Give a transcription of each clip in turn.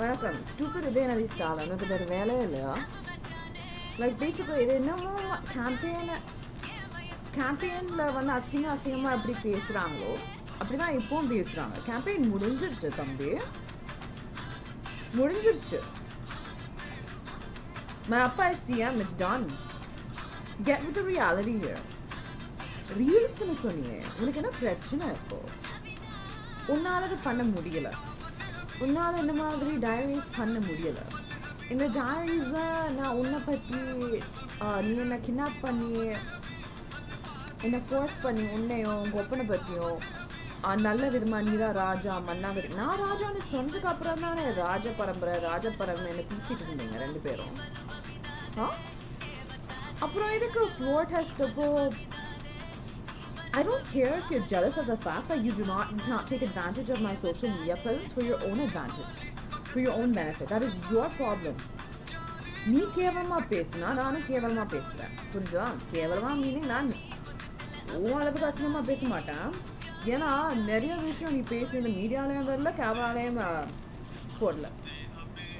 வணக்கம் ஸ்டூபிட் உதயநிதி ஸ்டாலின் எனக்கு வேறு வேலையே இல்லையா லைக் பேசிக்கலி இது என்னமோ கேம்பெயினில் வந்து அசிங்கமாக எப்படி பேசுகிறாங்களோ அப்படி தான் இப்போவும் பேசுகிறாங்க. கேம்பெயின் முடிஞ்சிருச்சு தம்பி, முடிஞ்சிருச்சு. My Appa is CM, it's done. Get with the reality here. ரீல்ஸ்னு சொன்னியே, உனக்கு என்ன பிரச்சனை இப்போ? உன்னால் அது பண்ண முடியலை, உன்னால் இந்த மாதிரி டைரிஸ் பண்ண முடியலை. இந்த டைரிஸில் நான் உன்னை பற்றி நீ என்னை கிட்னாப் பண்ணி என்னை ஃபோர்ஸ் பண்ணி உன்னையும் உங்கள் ஒப்பனை பற்றியும் நல்ல விதமாக நீ தான் ராஜா மன்னாகரி நான் ராஜான்னு சொன்னதுக்கு அப்புறம் தானே ராஜ பரம்பரை என்னை தூக்கிட்டு இருந்தீங்க ரெண்டு பேரும். அப்புறம் இதுக்கு ஃப்ளோர் டெஸ்ட் அப்போ I don't care if you're jealous of the fact that you cannot take advantage of my social media presence for your own advantage, for your own benefit. That is your problem. நீ கேவலமாக பேசுனா நானும் கேவலமாக பேசுகிறேன், புரிஞ்சா? கேவலமாக meaning நான் உன் அளவுக்கு அசிங்கமாக பேச மாட்டேன். ஏன்னா நிறைய விஷயம் நீ பேசி இந்த மீடியாலேயும் வரல, கேமராலேயும் போடல,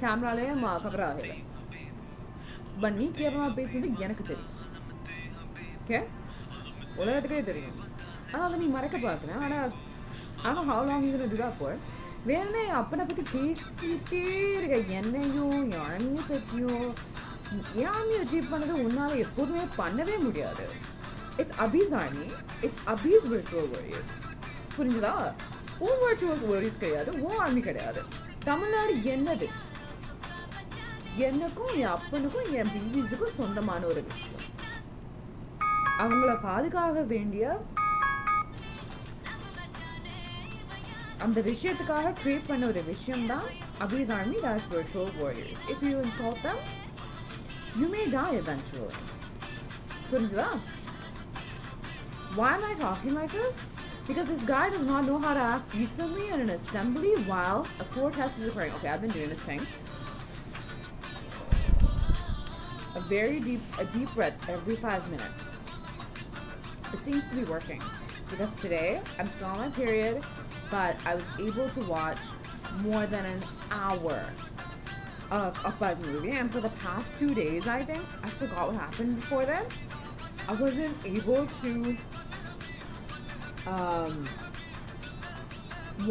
கேமராலேயும் கவர் ஆகலை. பட் நீ கேவலமாக பேசுறது எனக்கு தெரியும், ஓகே? உலகத்துக்கே தெரியும். ஆனால் அதை நீ மறைக்க பார்க்குறேன். ஆனால் how long you gonna do that for? வேறே அப்பனை பற்றி பேசிக்கிட்டே இருக்க, என்னையும் என் அண்ணனை பற்றியும் என் அண்ணியை அச்சீவ் பண்ணது உன்னால் எப்போதுமே பண்ணவே முடியாது. இட்ஸ் அபீஸ் ஆர்மி, இட்ஸ் அபீஸ் விர்ச்சுவல் வாரியர்ஸ், புரிஞ்சுதா? உன் விர்ச்சுவல் வாரியர்ஸ் கிடையாது, உன் ஆர்மி கிடையாது. தமிழ்நாடு என்னது? எனக்கும் என் அப்பனுக்கும் என் பிபிஸுக்கும் சொந்தமான ஒரு விஷயம். அவங்கள பாதுகாக்க வேண்டிய அந்த விஷயத்துக்காக கிரியேட் பண்ண ஒரு விஷயம் தான் Hafiz army, that is virtual warriors. If you insult them, you may die eventually. புரிஞ்சுதா? Why am I talking like this? Because this guy does not know how to act decently in an assembly while a floor test is occurring. Okay, I've been doing this thing. A deep breath every 5 minutes. It seems to be working because today I'm still on my period, but I was able to watch more than an hour of Appa's movie, and for the past 2 days, I think, I forgot what happened before then. I wasn't able to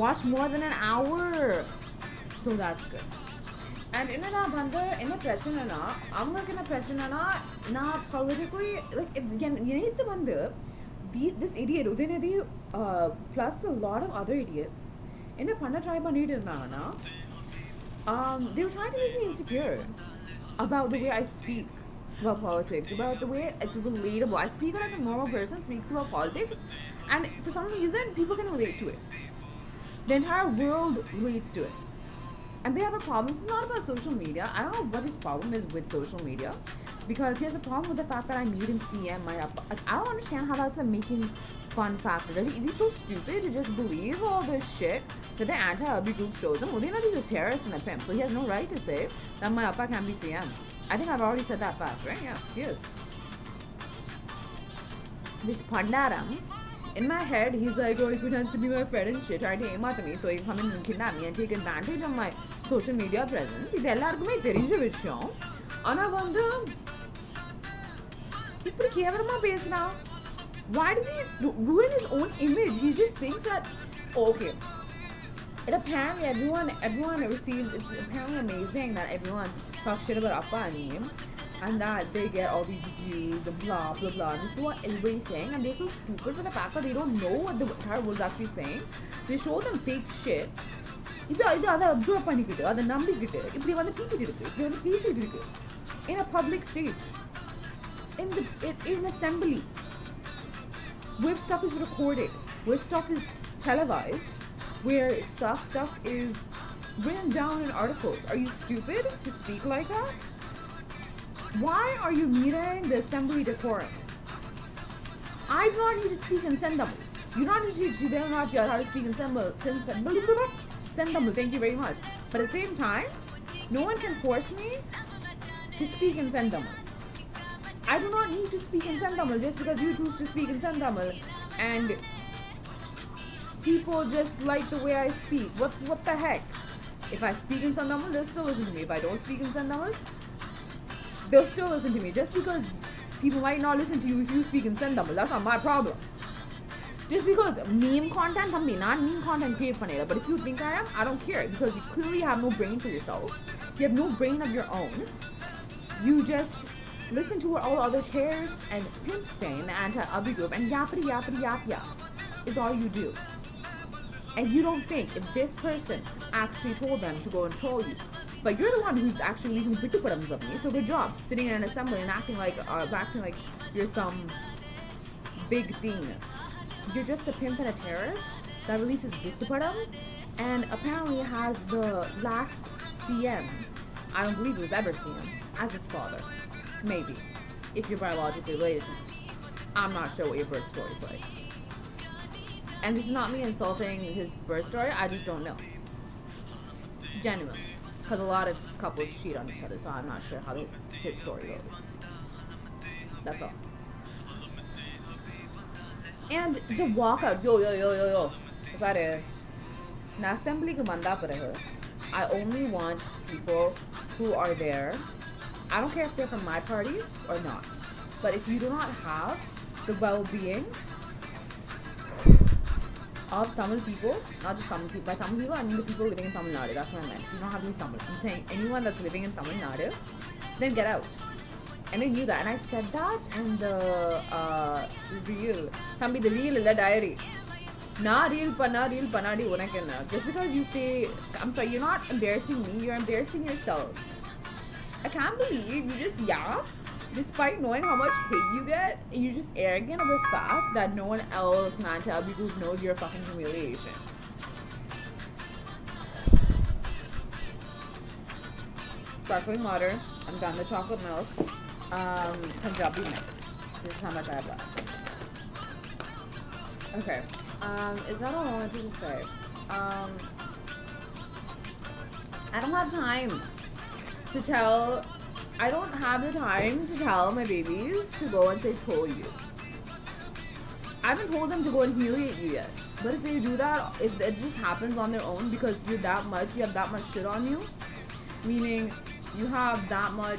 watch more than an hour, so that's good. And என்னன்னா வந்து என்ன பிரச்சனைனா, அவங்களுக்கு என்ன பிரச்சனைனா, நான் politically like நேற்று வந்து this idiot Udinidhi plus a lot of other idiots என்ன பண்ண ட்ரை பண்ணிட்டு இருந்தாங்கன்னா, they were trying to make me insecure about the way I speak about politics, about the way it's relatable. I speak like a normal person speaks about politics, and for some reason people can relate to it. The entire world relates to it. And they have a problem. It's not about social media. I don't know what his problem is with social media, because he has a problem with the fact that I made him CM my Appa. I don't understand how that's a making fun factor. Is he so stupid to just believe all this shit that the anti-Abhi group shows him? Well, they know he's a terrorist and a pimp, so he has no right to say that my Appa can be CM. I think I've already said that fact, right? Yeah, he is. This Pandaram, in my head, he's like, oh, he pretends to be my friend and shit, trying to aim at me, so he come in and kidnap me and take advantage of my social media presence. இது எல்லாருக்குமே தெரிஞ்ச விஷயம். ஆனால் வந்து இப்படி கேவலமாக பேசுகிறான். Why does he ruin his own image? He just thinks that, oh, okay, and apparently everyone receives, it's apparently amazing that everyone talks shit about Appa and him, and that they get all these views and blah blah blah. And this is what everybody's saying, and they're so stupid for the fact that they don't know what the entire world is actually saying. They show them fake shit. அதை observe பண்ணிக்கிட்டு அதை நம்பிக்கிட்டு இப்படி வந்து பீக்கிட்டு இருக்கு, இப்படி வந்து பேசிட்டு இருக்கு in a public stage, in assembly, where stuff is recorded, where stuff is televised, where stuff is written down in articles. Are you stupid to speak like that? Why are you meeting the assembly decorum? I do not need to speak in Sendamil. You do not need to, you better not yell how to speak in Sendamil. Thank you very much. But at the same time, no one can force me to speak in Sendamil. I do not need to speak in Sendamil just because you choose to speak in Sendamil and people just like the way I speak. What the heck? If I speak in Sandamal, they'll still listen to me. If I don't speak in Sandamal, they'll still listen to me. Just because people might not listen to you if you speak in Sandamal, that's not my problem. Just because meme content, not meme content create panela. But if you think I am, I don't care, because you clearly have no brain for yourself. You have no brain of your own. You just listen to what all the other terrorists and pimps say in the anti-Abhi group, and yappity yappity yap yap is all you do. And you don't think if this person actually told them to go and troll you, but you're the one who's actually leaving pitupadams of me. So good job sitting in an assembly and acting like you're some big thing. You're just a pimp and a terrorist that releases pitupadams, and apparently has the last CM, I don't believe it was ever CM, as his father. Maybe, if you're biologically related to me. I'm not sure what your birth story is like. And this is not me insulting his birth story, I just don't know. Genuinely. Because a lot of couples cheat on each other, so I'm not sure how his story goes. That's all. And the walkout, yo. Pare, na assembly ka banda pare. I only want people who are there. I don't care if they're from my party or not. But if you do not have the well-being of Tamil people, not just Tamil people. By Tamil people, I mean the people living in Tamil Nadu. That's what I meant. You don't have to be Tamil. I'm saying anyone that's living in Tamil Nadu, then get out. And they knew that. And I said that in the reel. Thambi, the reel is a diary. Na reel panadi unakenna. Just because you say, I'm sorry, you're not embarrassing me, you're embarrassing yourself. I can't believe you just yap. Despite knowing how much hate you get, you're just arrogant of the fact that no one else in anti-Abhi group knows your fucking humiliation. Sparkling water. I'm done with chocolate milk. Punjabi mix. This is how much I have left. Okay. Is that all I wanted to say? I don't have time to tell. I don't have the time to tell my babies to go and say troll you. I haven't told them to go and humiliate you yet. But if they do that, if it just happens on their own because you have that much shit on you, meaning you have that much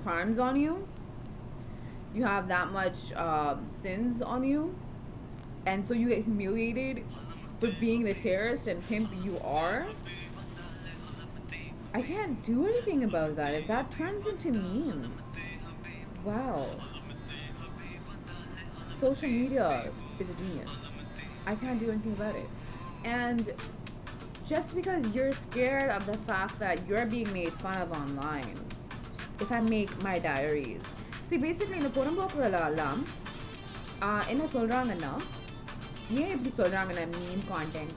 crimes on you, you have that much sins on you, and so you get humiliated for being the terrorist and pimp you are, I can't do anything about that. If that turns into memes, wow. Social media is a genius. I can't do anything about it. And just because you're scared of the fact that you're being made fun of online, if I make my diaries. See, basically, in the Porambokuralam, என்ன சொல்றாங்கன்னா ஏன் இப்படி சொல்றாங்கன்னா meme content,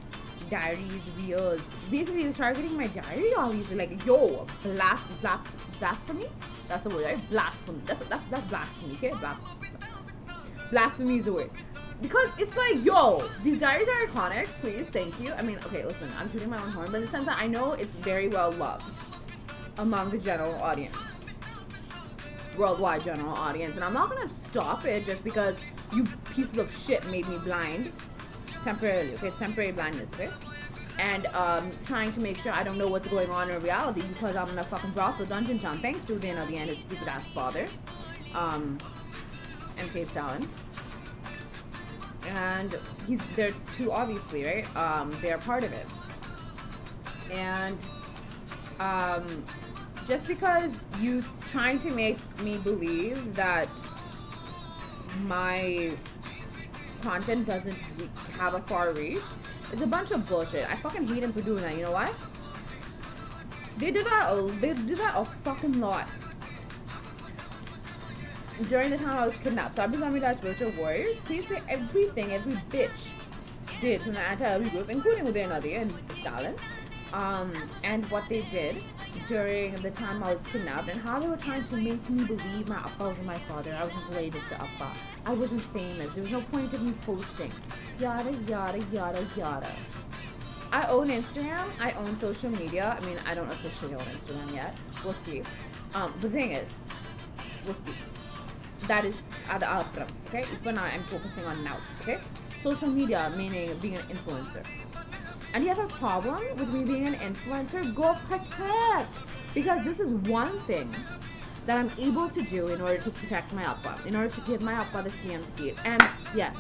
diaries, videos. Basically, he was targeting my diary. Obviously, like, yo, blasphemy. That's the word, right? Blasphemy. That's blasphemy. Okay, blasphemy is the word. Because it's like, yo, these diaries are iconic. Please, thank you. I mean, okay, listen, I'm shooting my own horn, but in the sense that I know it's very well loved among the general audience, worldwide general audience, and I'm not gonna stop it just because you pieces of shit made me blind. Temporarily, okay? It's temporary blindness, okay? And trying to make sure I don't know what's going on in reality because I'm in a fucking brothel dungeon town. Thanks to the end of the end, his stupid ass father, MK Stalin. And they're too obviously, right? They're part of it. And just because you trying to make me believe that my content doesn't have a far reach, it's a bunch of bullshit. I fucking hate him for doing that. You know why? They do that a fucking lot. During the time I was kidnapped, so Sabri That's Virtual Warriors, please say everything every bitch did from the anti-Abhi group, including Uday Nadia and Stalin, and what they did during the time I was kidnapped, and how they were trying to make me believe my Appa was my father. I wasn't related to Appa. I wasn't famous. There was no point of me posting. Yada, yada, yada, yada. I own Instagram. I own social media. I mean, I don't officially own Instagram yet. We'll see. The thing is, we'll see. That is at the outcome, okay? But now I'm focusing on now, okay? Social media, meaning being an influencer. and you have a problem with me being an influencer, go protect. Because this is one thing that I'm able to do in order to protect my Appa, in order to give my Appa the CM seat. And yes,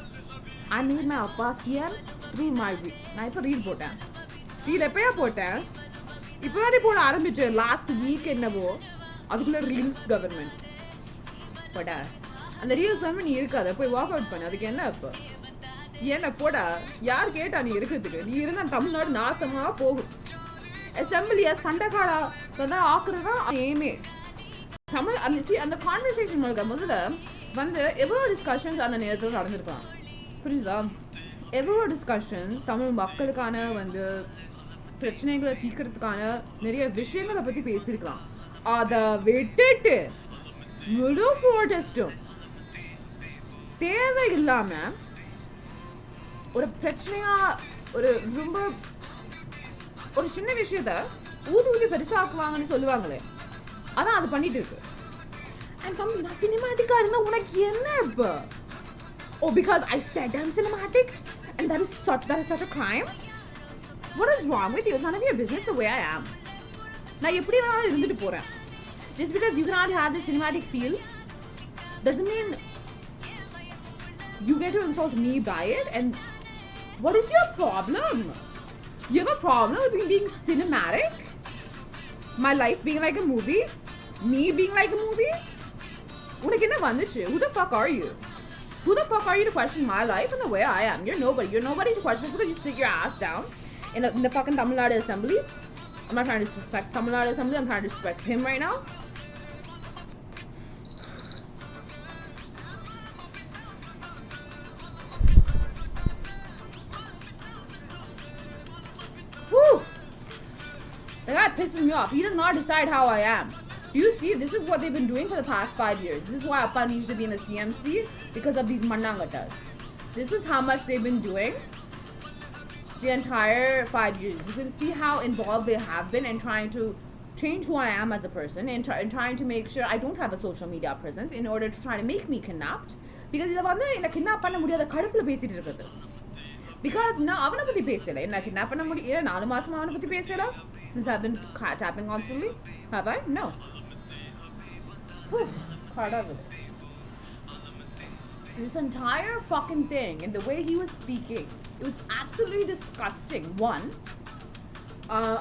I made my Appa CM through my reel. நான் இப்போ reel போட்டேன். Reel எப்பயா போட்டேன்? இப்போ தானே போட ஆரம்பிச்சேன். Last week என்னவோ அதுக்குள்ள ரீல்ஸ் கவர்மெண்ட் போட்டா. அந்த ரீல்ஸ் வந்து நீ இருக்காத போய் வாக் அவுட் பண்ணு. அதுக்கு என்ன இப்போ? என்ன போடா? யார் கேட்டா நீ இருக்கிறதுக்கு? நீ இருந்தா தமிழ்நாடு நாசமா போகும். அசம்பிளியா சண்டைக்காடா தான் ஆக்குறது தான் ஏமே. தமிழ் அந்த கான்வர்சேஷன் முதல்ல வந்து எவ்வளோ டிஸ்கஷன்ஸ் அந்த நேரத்தில் நடந்திருக்கலாம், புரியுதா? எவ்வளோ டிஸ்கஷன்ஸ் தமிழ் மக்களுக்கான வந்து பிரச்சனைகளை தீர்க்கறதுக்கான நிறைய விஷயங்களை பற்றி பேசியிருக்கலாம். அதை விட்டுட்டு முழு ப்ரோட்டஸ்டும் தேவையில்லாமல் ஒரு பிரச்சனையா ஒரு ரொம்ப ஒரு சின்ன விஷயத்த ஊதி பெருசாக்குவாங்கன்னு சொல்லுவாங்களே, அதான் அது பண்ணிட்டு இருக்கு. அண்ட் தம்பி நான் சினிமாட்டிக்கா இருந்தா உனக்கு என்ன இப்போ? Oh, because I said I'm cinematic and that is such a crime? What is wrong with you? It's none of your business the way I am. நான் எப்படி வேணாலும் இருந்துட்டு போறேன். Just because you cannot have the cinematic feel doesn't mean you get to insult me by it. And what is your problem? You have a problem with me being cinematic? My life being like a movie? Me being like a movie? உனக்கு என்ன வந்துச்சு? Who the fuck are you? Who the fuck are you to question my life and the way I am? You're nobody. You're nobody to question because you sit your ass down in the fucking Tamil Nadu Assembly. I'm not trying to disrespect Tamil Nadu Assembly. I'm trying to disrespect him right now. Woo! The guy pisses me off. He does not decide how I am. Do you see? This is what they've been doing for the past 5 years. This is why Appa needs to be in the CMC, because of these mandangatas. This is how much they've been doing the entire 5 years. You can see how involved they have been in trying to change who I am as a person, and trying to make sure I don't have a social media presence in order to try to make me kidnapped. Because இத வந்து என்ன kidnap பண்ண முடியாத கடுப்புல பேசிட்டு இருக்குது. Because நான் அவனை பத்தி பேசல. என்ன கிட்னாப் பண்ண முடியல 4 மாசமா அவனை பத்தி பேசல. Since I've been tapping constantly. Have I? No. This entire fucking thing and the way he was speaking, it was absolutely disgusting. One,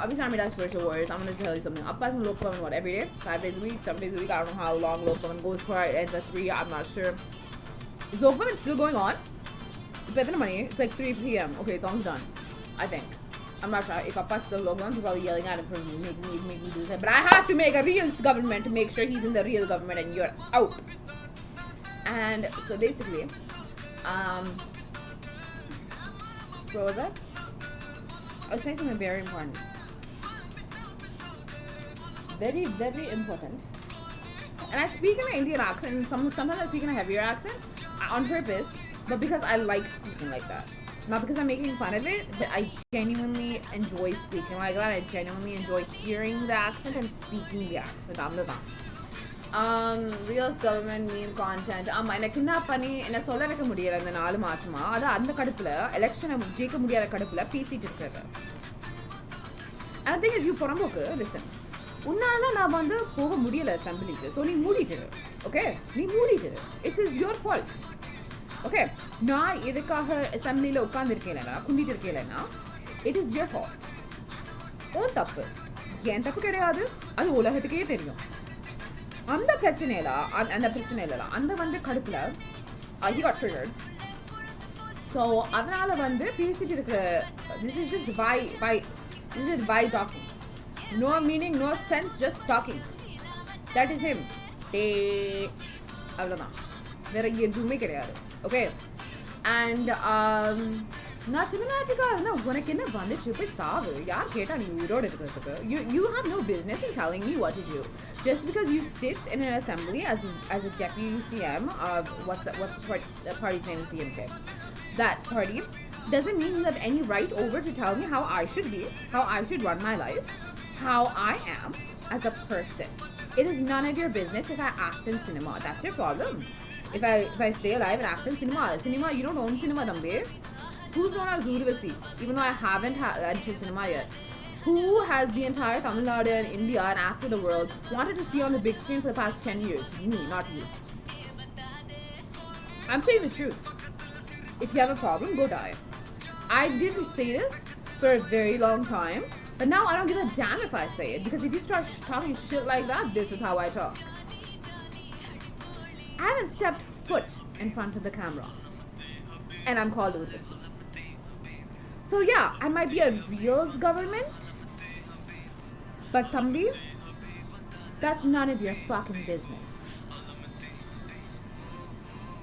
obviously I'm a spiritual warriors. I'm gonna tell you something. Appa is in Lokpavan what every day, 5 days a week, 7 days a week. I don't know how long Lokpavan goes for. It ends at 3. I'm not sure. Is Lokpavan still going on? It's like 3 p.m. Okay, it's almost done, I think. I'm not sure if Appa's still logged on. He's probably yelling at him for making me do that. But I have to make a real government to make sure he's in the real government and you're out. And so basically, what was that? I was saying something very important. Very, very important. And I speak in an Indian accent, and sometimes I speak in a heavier accent on purpose, but because I like speaking like that. Not because I'm making fun of it, but I genuinely enjoy speaking like that. I genuinely enjoy hearing the accent and speaking the accent. Real government meme content. எனக்கு என்ன பண்ணி என்ன சொல்ல வைக்க முடியல இந்த 4 மாசமா. அது அந்த கடுப்புல எலெக்ஷனை ஜெயிக்க முடியாத கடுப்புல பேசிட்டு இருக்கிறது. And the thing is, you புறம்போக்கு listen. உன்னால நான் வந்து போக முடியல அசெம்பிளிக்கு. ஸோ நீ மூடிட்டு. ஓகே, நீ மூடிட்டு. It is your fault. Okay, நான் எதுக்காக அசெம்பிளியில் உட்காந்துருக்கேன்னா குந்திட்டு இருக்கேன்னா இட் இஸ் யுவர் ஃபால்ட். உன் தப்பு, என் தப்பு கிடையாது. அது உலகத்துக்கே தெரியும். அந்த பிரச்சனையில அந்த வந்து கடுப்புல he got triggered. ஸோ அதனால வந்து பேசிட்டு இருக்கிற this is just why talking. No meaning, no sense, just talking. That is him. அவ்வளோதான், வேற எதுவுமே கிடையாது. ஓகே, அண்ட் நான் சினிமாட்டிக்கா இருந்தா உனக்கு என்ன வந்துச்சு? போய் சாவு. யார் கேட்டா நீ உயிரோடு இருக்கிறதுக்கு? You have no business in telling me what to do. Just because you sit in an assembly as a deputy CM of what's the party's name is DMK. That party doesn't mean you have any right over to tell me how I should be, how I should run my life, how I am as a person. It is none of your business if I act in cinema. That's your problem. If I stay alive and act in cinema, you don't own cinema, Dambe. Who's known as Urvasi, even though I haven't entered cinema yet? Who has the entire Tamil Nadu and India and after the world wanted to see on the big screen for the past 10 years? Me, not you. I'm saying the truth. If you have a problem, go die. I didn't say this for a very long time, but now I don't give a damn if I say it, because if you start talking shit like that, this is how I talk. I haven't stepped foot in front of the camera, and I'm called Urvasi. So yeah, I might be a reals government, but Thambi, that's none of your fucking business.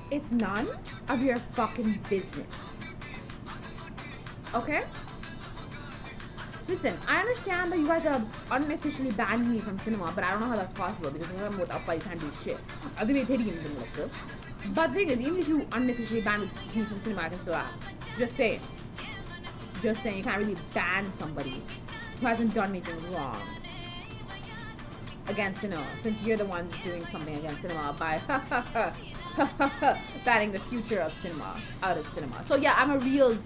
It's none of your fucking business. Okay? Listen, I understand that you guys have unofficially banned me from cinema, but I don't know how that's possible because I'm with Appa, you can't do shit. But the thing is, even if you unofficially ban me from cinema, I can still act. Just saying. Just saying, you can't really ban somebody who hasn't done anything wrong against cinema, since you're the ones doing something against cinema by banning the future of cinema out of cinema. So yeah, I'm a real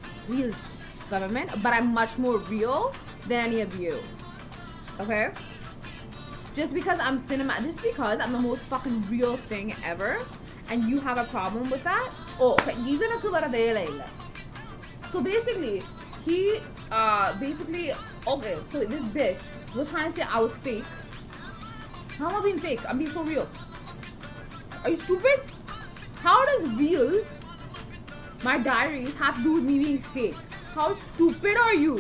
government, but I'm much more real than any of you. Okay? Just because I'm the most fucking real thing ever, and you have a problem with that? Oh, okay. So basically, okay, so this bitch was trying to say I was fake. How am I being fake? I'm being so real. Are you stupid? How does reels, my diaries, have to do with me being fake? How stupid are you?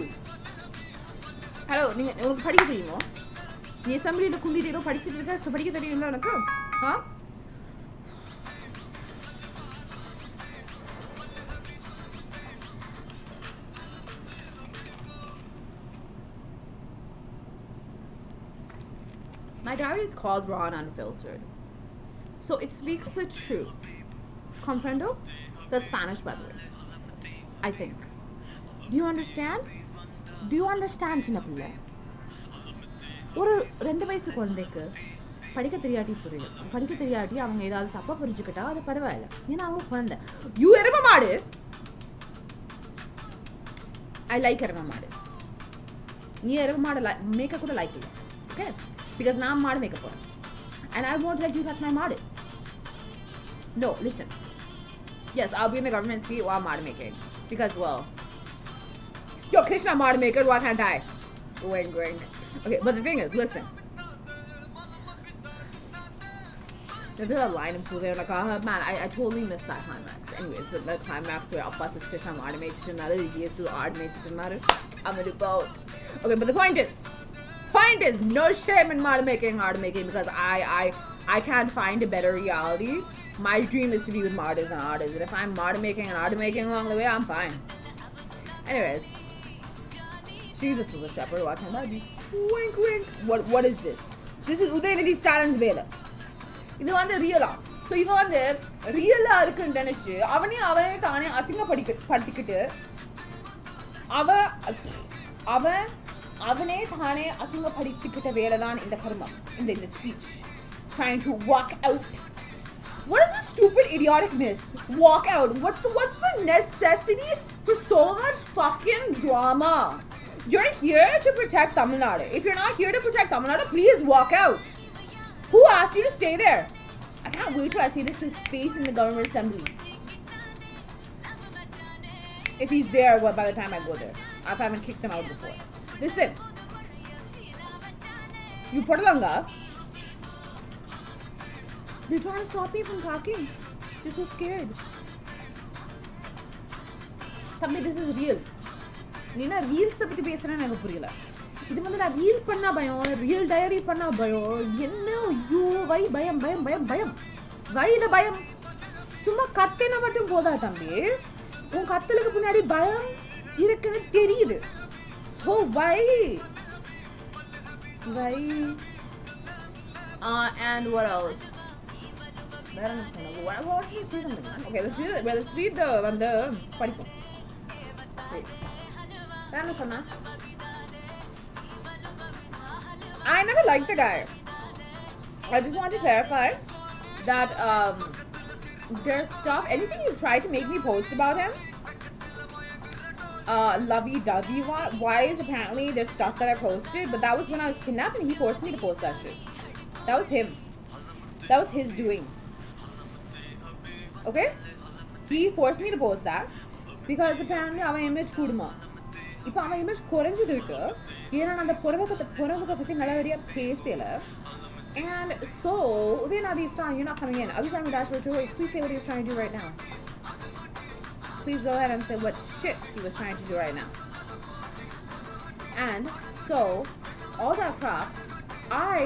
Hello, உங்களுக்கு படிக்க தெரியுமா? நீ அசெம்பிளில குந்திட்டு ஏதோ படிச்சிட்டு இருக்க, படிக்க தெரியும்ல உனக்கு? Huh? My diary is called Raw and Unfiltered. So it speaks the truth. Comprendo? That's Spanish, by the way. I think. Do you understand? Do you understand, Chinapilla? ஒரு 2 வயசு குழந்தைக்கு படிக்க தெரியாட்டி புரியும். படிக்க தெரியாட்டி அவங்க ஏதாவது தப்பா புரிஞ்சுக்கிட்டா அது பரவாயில்ல. ஏன்னா அவங்க குழந்தை. You எரும மாடு. I like எரும மாடு. நீ எரும மாடு மேக்க கூட லைக் இல்ல. Okay? Because now I'm மாடு மேக்க போறேன். And I won't let you touch my மாடு. No, listen. Yes, I'll be in the government seat while I'm making. Because, well, yo, Krishna mod maker, why can't I? Wink, wink. Okay, but the thing is, listen. There's a line in Pooh there, like, oh, man, I totally missed that climax. Anyways, the climax where Appa says Krishna mod makes it another, Yesu mod makes it another. I'm gonna do both. Okay, but the point is, no shame in mod making, because I can't find a better reality. My dream is to be with martyrs and artists, and if I'm martyr making and artist making along the way, I'm fine. Anyways, Jesus was a shepherd. Why can't I be? Wink, wink. What is this? This is Udayanidhi Stalin's Vela. This is real. So இவன் வந்து ரியலா இருக்குன்னு நினைச்சு அவனே தானே அசிங்கப்படுத்திக்கிட்டு அவனே தானே அசிங்கப்படுத்திக்கிட்ட வேலைதான் இந்த கர்மம், இந்த speech. Trying to walk out. What is this stupid idioticness? Walk out. What's the necessity for so much fucking drama? You're here to protect Tamil Nadu. If you're not here to protect Tamil Nadu, please walk out. Who asked you to stay there? I can't wait till I see this face in the government assembly. If he's there, well, by the time I go there. If I haven't kicked him out before. Listen. You Portalanga. They're trying to stop me from talking. They're so scared. Tell me this is real. Neena reels பத்தி பேசுறேன்னு எனக்கு புரியல. இது வந்து நான் reel பண்ணா பயம், real dairy பண்ணா பயம். என்ன ஐயோ வை பயம். வைல பயம். சும்மா கத்தினா மட்டும் போதா தம்பி. உன் கத்தலுக்கு பின்னாடி பயம் இருக்குன்னு தெரியுது. So why? And what else? What did he say something? Okay, let's read the படிப்போம். I never liked the guy. I just want to clarify that there's stuff, anything you try to make me post about him, lovey-dovey wise, apparently there's stuff that I posted, but that was when I was kidnapped and he forced me to post that shit. That was him. That was his doing. Okay? He forced me to post that because apparently our image kuduma. இப்போ அவன் image குறைஞ்சிட்டு இருக்கு ஏன்னா நான் அந்த புறவத்தை பற்றி நல்லபடியாக பேசல. And so then at this time you're not coming in. I was trying to dash with your voice. Please say what he was trying to do right now. Please go ahead and say what shit he was trying to do right now. And so all that crap, I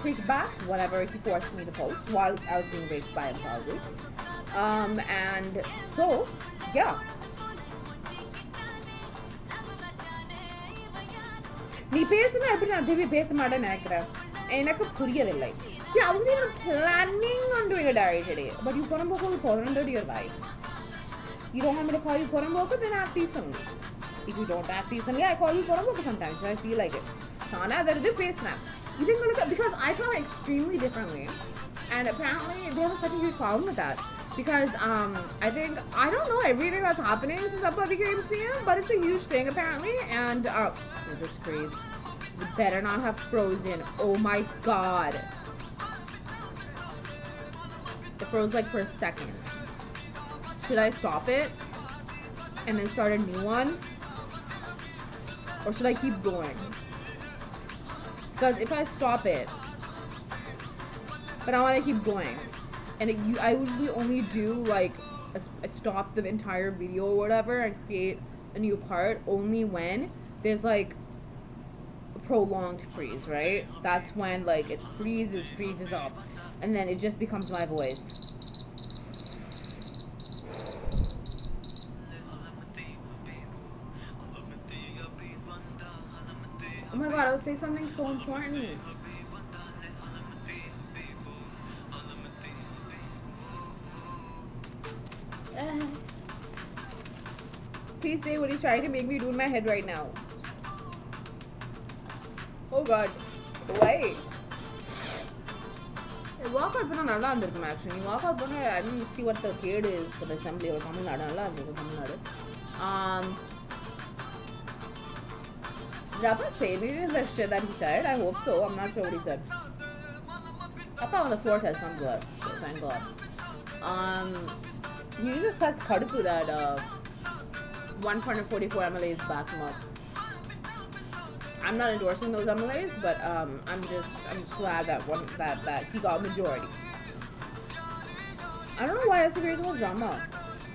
take back whatever he forced me to post while I was being raped by him probably. And so yeah. நீ பேசுனா எப்படி நான் திருப்பி பேச மாட்டேன்னு நினைக்கிறேன் எனக்கு புரியவில்லை. See, I wasn't even planning on doing a diary today, but you put your life. You don't want me to call you Poramboko, then act decently. If you don't act decently, I call you Poramboko sometimes, so I feel like it. Because I thought extremely differently, and apparently they have such a huge problem with that. Because I think, I don't know everything that's happening since Appa became CM, but it's a huge thing apparently, and this freeze. You better not have frozen. Oh my god. It froze like for a second. Should I stop it and then start a new one? Or should I keep going? Because if I stop it, but I want to keep going, and I usually only do like I stop the entire video or whatever and create a new part only when there's like a prolonged freeze, right? That's when like it freezes up, and then it just becomes my voice. Oh my god, I would say something so important. Please say what he's trying to make me do in my head right now. Oh god. Why? Walk out பண்ணா நல்லா இருந்திருக்கும் actually. Walk out பண்ணா I didn't see what the kid is for the assembly of Tamil Nadu. நல்லா இருந்திருக்கும் Tamil Nadu. Did Appa say anything the shit that he said? I hope so. I'm not sure what he said. Appa on the floor says some good. So thank god. He just has Kadupu that 144 MLAs back him up. I'm not endorsing those MLAs, but I'm just glad that he got majority. I don't know why that's a great drama.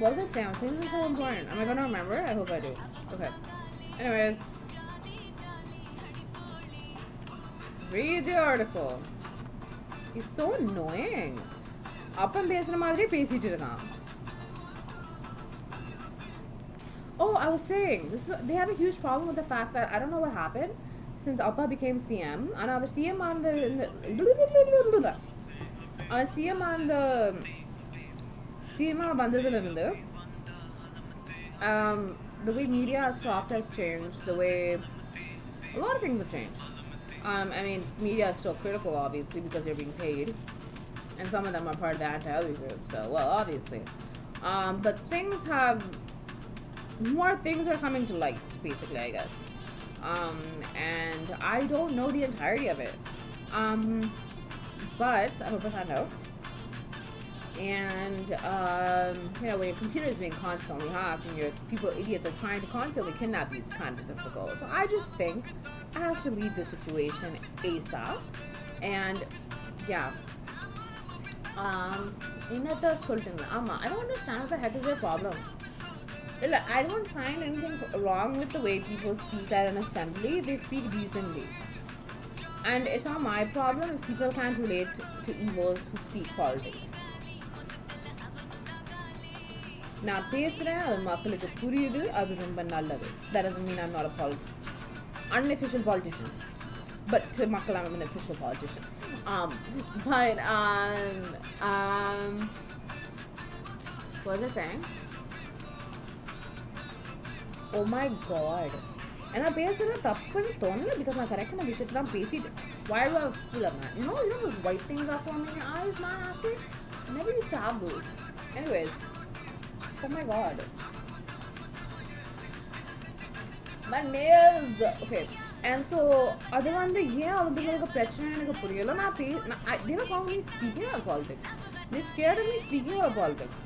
What does it sound? Seems so important. Am I gonna remember? I hope I do. Okay. Anyways, read the article. He's so annoying. Appa பேசுற மாதிரியே பேசிட்டு இருக்கான். Oh, I was saying, they have a huge problem with the fact that I don't know what happened since Appa became CM, and I was CM on the the way media has talked has changed, the way a lot of things have changed. I mean, media is still critical, obviously, because they're being paid, and some of them are part of the anti-Ellie group, so, well, obviously. But more things are coming to light, basically, I guess. And I don't know the entirety of it. But I hope I find out. And, when your computer is being constantly hacked and idiots are trying to constantly kidnap you, it's kind of difficult. So I just think I have to leave the situation ASAP. And, yeah. I don't understand what the heck is their problem. I don't find anything wrong with the way people speak at an assembly. They speak decently. And it's not my problem if people can't relate to evils who speak politics. நான் பேசுறேன் அது மக்களுக்கு புரியுது அது ரொம்ப நல்லது. That doesn't mean I'm not a unofficial politician. But to மக்கள் I'm an official politician. But what was I saying? Oh my god. And I பேசுறது தப்புன்னு தோணல because நான் கரெக்டான விஷயத்தெல்லாம் பேசிட்டேன். Why do I feel like that? You know those white things are forming in your eyes, man, after? I never used to have those. Anyways. Oh my god. my nails. Okay. And so அது வந்து ஏன் அதுங்களுக்கு பிரச்சனை எனக்கு புரியல. They don't call me speaking about politics. They're scared of me speaking about politics.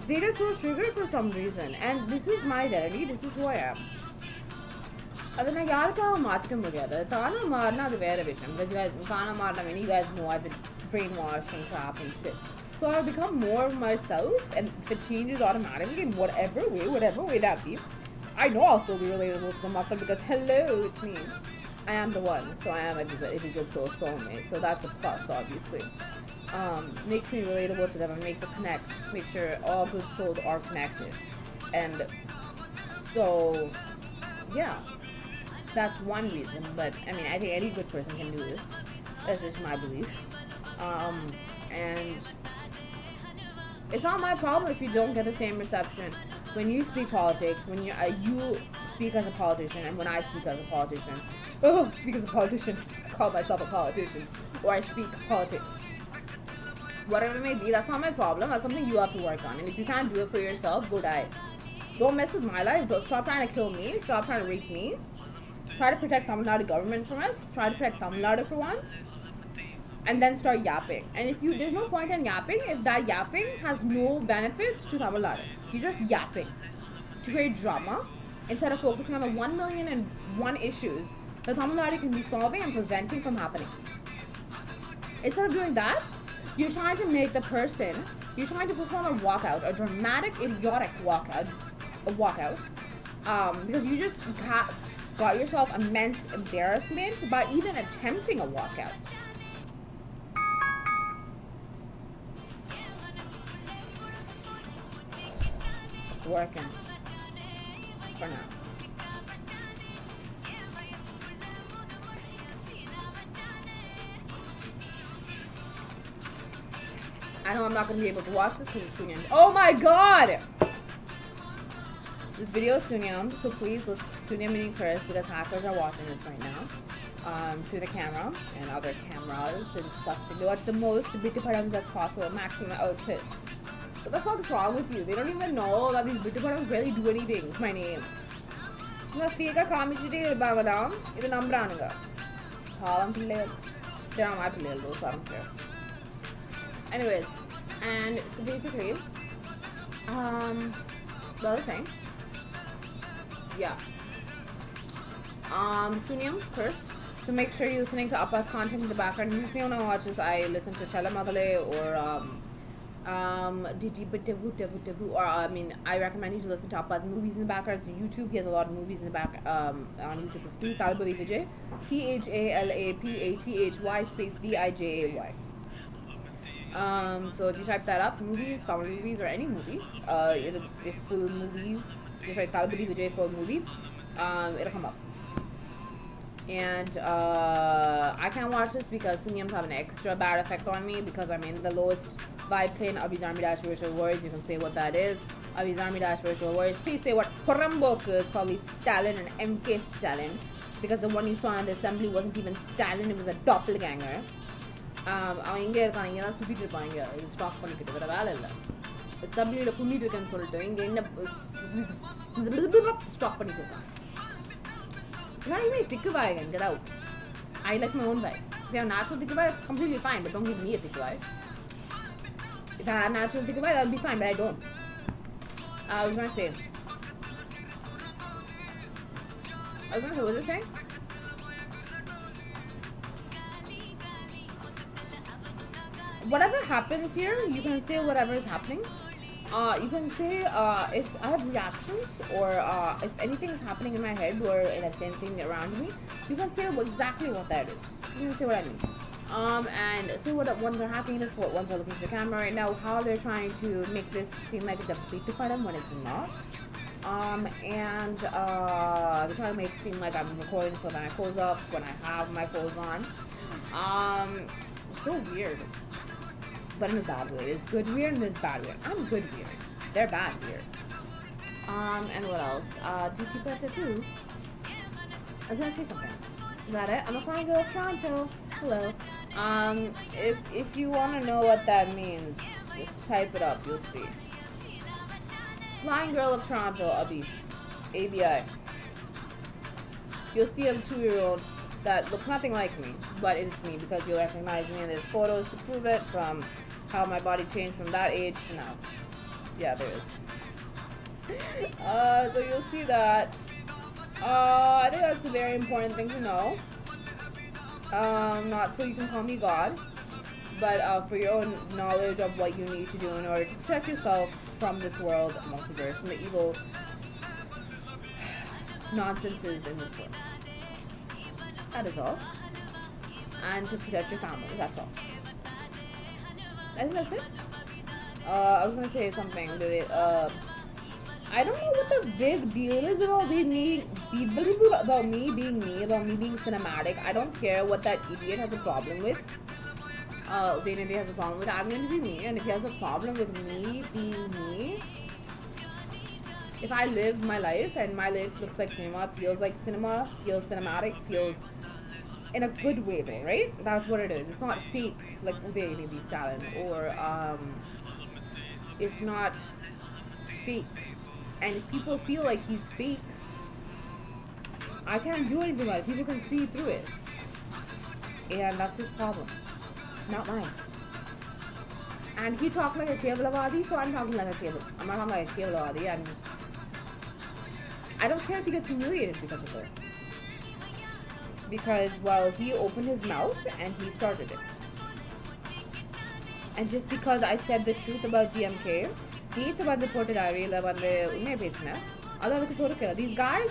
They get so triggered for some reason. And this is my identity. This is who I am. அதை நான் யாருக்காக மாற்றிக்க முடியாது. தானா மாறினா அது வேற விஷயம். Because you guys, தானா மாறினா many guys know I've been brainwashed and crap and shit. So I've become more of myself, and if it changes automatically in whatever way that be, I know I'll still be relatable to the muffin because hello, it's me. I am the one, so I am a good soulmate. So that's a plus, obviously. Makes me relatable to them and makes it connect. Make sure all good souls are connected. And so, yeah, that's one reason. But I mean, I think any good person can do this. That's just my belief. And it's not my problem if you don't get the same reception when you speak politics, when you speak as a politician, and when I speak as a politician. Oh, speak as a politician. I call myself a politician. Or I speak politics. Whatever it may be, that's not my problem. That's something you have to work on. And if you can't do it for yourself, go die. Don't mess with my life. Don't stop trying to kill me. Stop trying to rape me. Try to protect Tamil Nadu government from us. Try to protect Tamil Nadu for once. And then start yapping. And there's no point in yapping if that yapping has no benefits to Tamil Nadu. You're just yapping to create drama instead of focusing on the 1,000,001 issues that Tamil Nadu can be solving and preventing from happening. Instead of doing that, you're trying to make the person, you're trying to perform a walkout, a dramatic, idiotic walkout, because you just got yourself immense embarrassment by even attempting a walkout. Working for now. I know I'm not going to be able to watch this because it's sunniyamed. Oh my god! This video is sunniyamed, so please let's sunniyamed meaning curse because hackers are watching this right now. Through the camera and other cameras. They're disgusting. They watch the most bitty-padams as possible, maximum output. What the fuck is wrong with you? They don't even know that these bitty-padams really do anything. It's my name. They're not my pillel though, so I don't care. Anyways, and so basically, what was I saying? Yeah. Sunniyamed curse. So make sure you're listening to Appa's content in the background. Usually when I watch this, I listen to Chela Magale or or I recommend you to listen to Appa's movies in the background. So YouTube, he has a lot of movies in the back on YouTube for free. Thalapathy Vijay, Thalapathy space Vijay. So if you type that up, movies, Tamil movies, or any movie, if full movie, just write Thalapathy Vijay for a movie, it'll come up. And I can't watch this because sunniyamed have an extra bad effect on me because I'm in the lowest vibe plane of these army dash virtual words. You can say what that is. Of these army dash virtual words. Please say what Porambok is, probably Stalin and MK Stalin. Because the one you saw in the assembly wasn't even Stalin, it was a doppelganger. அவன் இங்கே இருக்கான், இங்கே தான் சுற்றிட்டு இருப்பான், இங்கே stock பண்ணிக்கிட்டு வேறு வேலை இல்லை. அசம்பிளியில் குண்ணிட்டு இருக்கேன்னு சொல்லிட்டு இங்கே என்ன ஸ்டாக் பண்ணிட்டு இருக்கான். Not even a thick vibe, and get out. I like my own vibe. If you have natural thick vibe, it's completely fine, but don't give me a thick vibe. If I had natural thick vibe, that would be fine, but I don't. I was gonna say, what was I saying? Whatever happens here, you can say whatever is happening. You can say if I have reactions or if anything is happening in my head or in anything around me, you can say exactly what that is. You can say what I mean. And see what ones are happiness, what ones are looking for the camera right now, how they're trying to make this seem like it's a big department when it's not. And they're trying to make it seem like I'm recording so that my clothes up when I have my clothes on. It's so weird. But in a bad way. There's good weird and there's bad weird. I'm good weird. They're bad weird. And what else? I was gonna say something. Is that it? I'm a flying girl of Toronto. Hello. If you wanna know what that means, just type it up, you'll see. Flying girl of Toronto, Abhi. ABI. You'll see a 2-year-old that looks nothing like me, but it's me because you'll recognize me, and there's photos to prove it from how my body changed from that age to now. Yeah, there is. So you'll see that. I think that's a very important thing to know. Not so you can call me God, but for your own knowledge of what you need to do in order to protect yourself from this world, multiverse, from the evil nonsenses in this world. That is all. And to protect your family, that's all. I think that's it. I was gonna say something. I don't know what the big deal is about me being cinematic. I don't care what that idiot has a problem with. Maybe has a problem with. I'm going to be me, and if he has a problem with me being me, if I live my life and my life looks like cinema, feels like cinema, feels cinematic, feels in a good way though, right? That's what it is. It's not fake like Uday Stalin, or it's not fake. And if people feel like he's fake, I can't do anything about it. People can see through it. And that's his problem, not mine. And he talked like a Kevalavadi, so I'm talking like a Keval. I'm not talking like a Kevalavadi. I don't care if he gets humiliated because of this. Because, well, he opened his mouth and he started it. And just because I said the truth about DMK, these guys,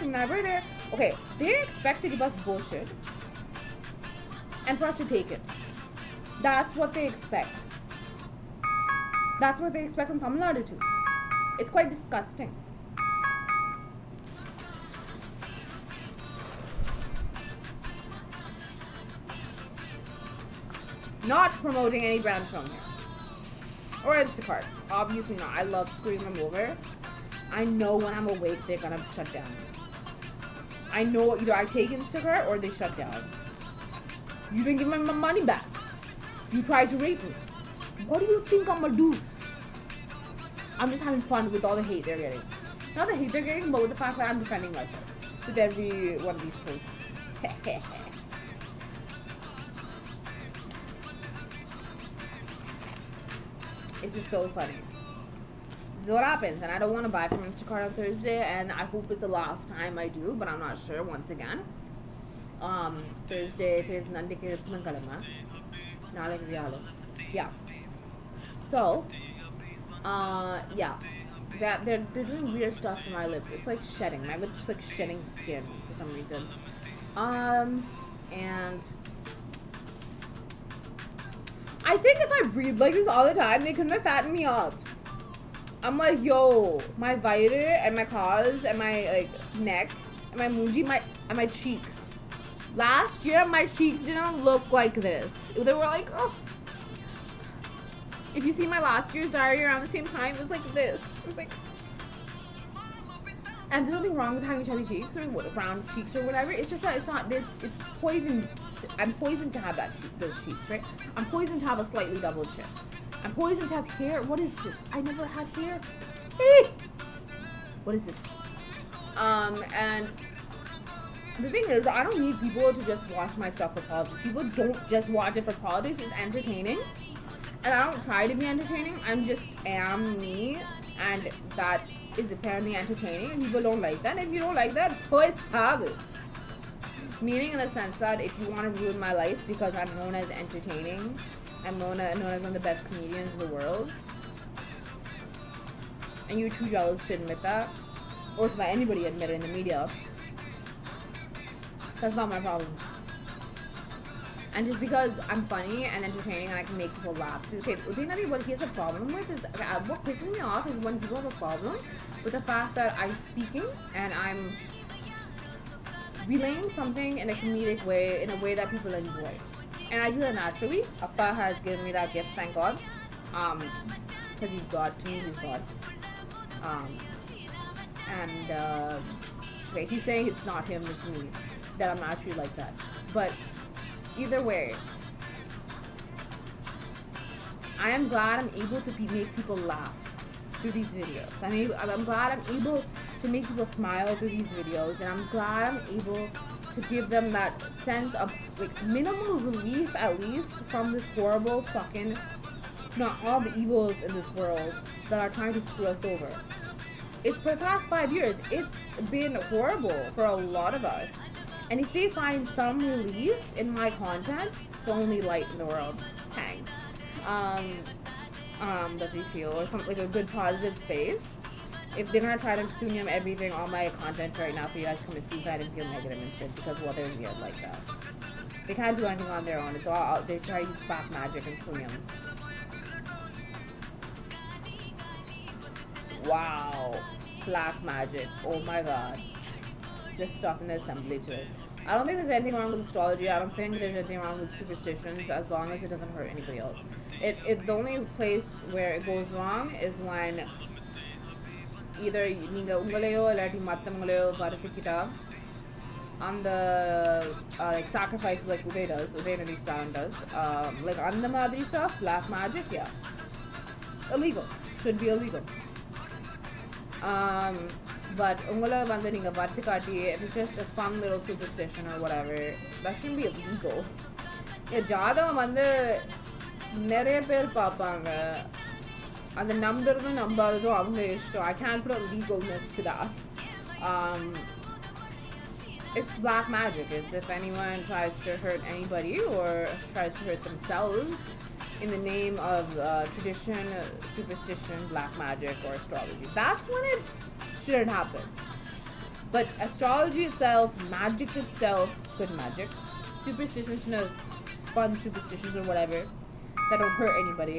whenever they expect to give us bullshit and for us to take it. That's what they expect. That's what they expect from Tamil Nadu too. It's quite disgusting. Not promoting any brand from here. Or Instacart. Obviously not. I love screwing them over. I know when I'm awake they're gonna shut down. I know either I take Instacart or they shut down. You didn't give me my money back. You tried to rape me. What do you think I'm gonna do? I'm just having fun with all the hate they're getting. Not the hate they're getting, but with the fact that I'm defending myself with every one of these posts. It's just so funny. This is what happens, and I don't want to buy from Instacart on Thursday, and I hope it's the last time I do, but I'm not sure once again. Thursday is Nandike Mankalama. Yeah. So, yeah. They're doing weird stuff to my lips. It's like shedding. My lips just like shedding skin for some reason. And I think if I breathe like this all the time, they couldn't have fattened me up. I'm like, yo, my vire and my cause and my like neck and my munji, and my cheeks. Last year, my cheeks didn't look like this. They were like, oh. If you see my last year's diary around the same time, it was like this. It was like, and there's nothing wrong with having chubby cheeks or round cheeks or whatever. It's just that it's poison. I'm poisoned to have those cheeks, right? I'm poisoned to have a slightly double chin. I'm poisoned to have hair. What is this? I never had hair. What is this? And the thing is, I don't need people to just watch my stuff for politics. People don't just watch it for politics. It's entertaining. And I don't try to be entertaining. I'm just am me. And that is apparently entertaining. And people don't like that. And if you don't like that, pues sabe. Meaning in the sense that if you want to ruin my life because I'm known as entertaining, I'm known as one of the best comedians in the world, and you're too jealous to admit that, or to let anybody admit it in the media, that's not my problem. And just because I'm funny and entertaining and I can make people laugh. Okay, the thing that what he has a problem with is, what pisses me off is when people have a problem with the fact that I'm speaking and I'm relaying something in a comedic way, in a way that people enjoy. And I do that naturally. Appa has given me that gift, thank God. Because he's God. To me, he's God. Okay, he's saying it's not him, it's me. That I'm naturally like that. But either way, I am glad I'm able to make people laugh through these videos. I'm glad I'm able to make people smile through these videos, and I'm glad I'm able to give them that sense of like minimal relief at least from this horrible fucking, not all the evils in this world that are trying to screw us over. It's for the past 5 years, it's been horrible for a lot of us. And if they find some relief in my content, the only light in the world, thanks. That we feel, or something like a good positive space. If they're gonna try to sunniyamed everything, all my content right now for you guys to commit suicide and feel negative and shit because they're weird like that. They can't do anything on their own. It's all they try to use black magic and sunniyamed. Wow, black magic. Oh my god. There's stuff in the assembly to it. I don't think there's anything wrong with astrology. I don't think there's anything wrong with superstitions as long as it doesn't hurt anybody else. The only place where it goes wrong is when either நீங்க உங்களையோ இல்லாட்டி மத்தவங்களையோ வருத்திக்கிட்டா on the like sacrifices like Uday does, Uday Nadi does, like on the madri stuff, black magic, yeah, illegal, should be illegal. But ungala vanda neenga varthikati, if it's just a fun little superstition or whatever, that shouldn't be illegal. Yeah, jadam vanda neriya per paapanga, and the nambradhu nambadhu avanga ishtam. I can't put a legalness to that. It's black magic. It's if anyone tries to hurt anybody or tries to hurt themselves in the name of tradition, superstition, black magic, or astrology. That's when it shouldn't happen. But astrology itself, magic itself, good magic, superstitions, fun superstitions or whatever, that don't hurt anybody.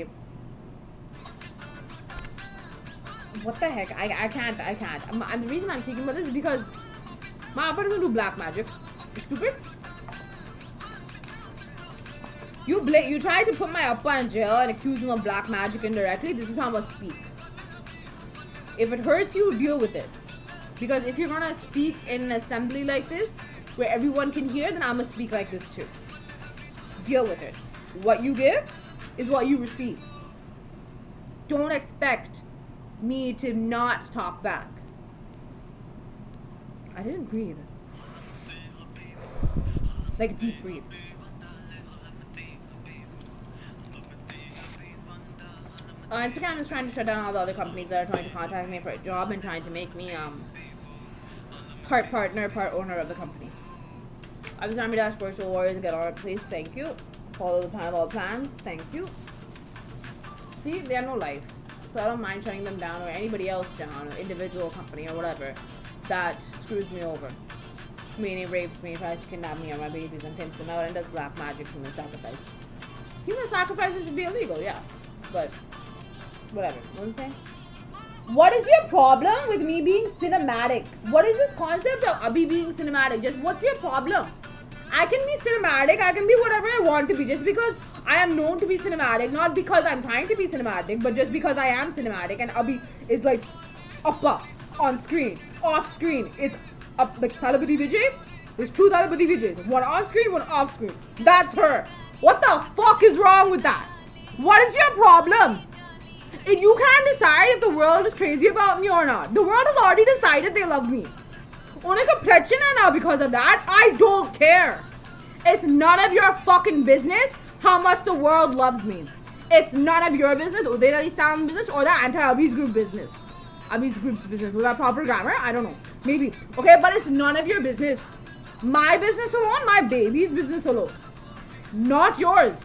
What the heck? I can't. And the reason I'm thinking about this is because my Appa doesn't do black magic. You stupid? You tried to put my Appa in jail and accuse him of black magic indirectly. This is how I must speak. If it hurts you, deal with it. Because if you're gonna speak in an assembly like this, where everyone can hear, then I'm gonna speak like this too. Deal with it. What you give is what you receive. Don't expect me to not talk back. I didn't breathe. Like a deep breathe. Instagram is trying to shut down all the other companies that are trying to contact me for a job and trying to make me part partner, part owner of the company. I was Army Dash Virtual Warriors, get on it, please, thank you. Follow the plan of all plans, thank you. See, they have no life. So I don't mind shutting them down or anybody else down, or individual company or whatever that screws me over. Meaning rapes me, tries to kidnap me or my babies and pimps them out and does black magic human sacrifice. Human sacrifices should be illegal, yeah. But whatever. What I'm saying? What is your problem with me being cinematic? What is this concept of Abhi being cinematic? Just what's your problem? I can be cinematic, I can be whatever I want to be just because I am known to be cinematic, not because I'm trying to be cinematic, but just because I am cinematic and Abhi is like Appa on screen, off screen. It's like Thalapathy Vijay. There's two Thalapathy Vijays, one on screen, one off screen. That's her. What the fuck is wrong with that? What is your problem? And you can't decide if the world is crazy about me or not. The world has already decided they love me. Now because of that, I don't care. It's none of your fucking business how much the world loves me. It's none of your business, or the Islam business, or the anti-Abhi's group business. Abhi's group's business. Was that proper grammar? I don't know. Maybe. Okay, but it's none of your business. My business alone, my baby's business alone. Not yours.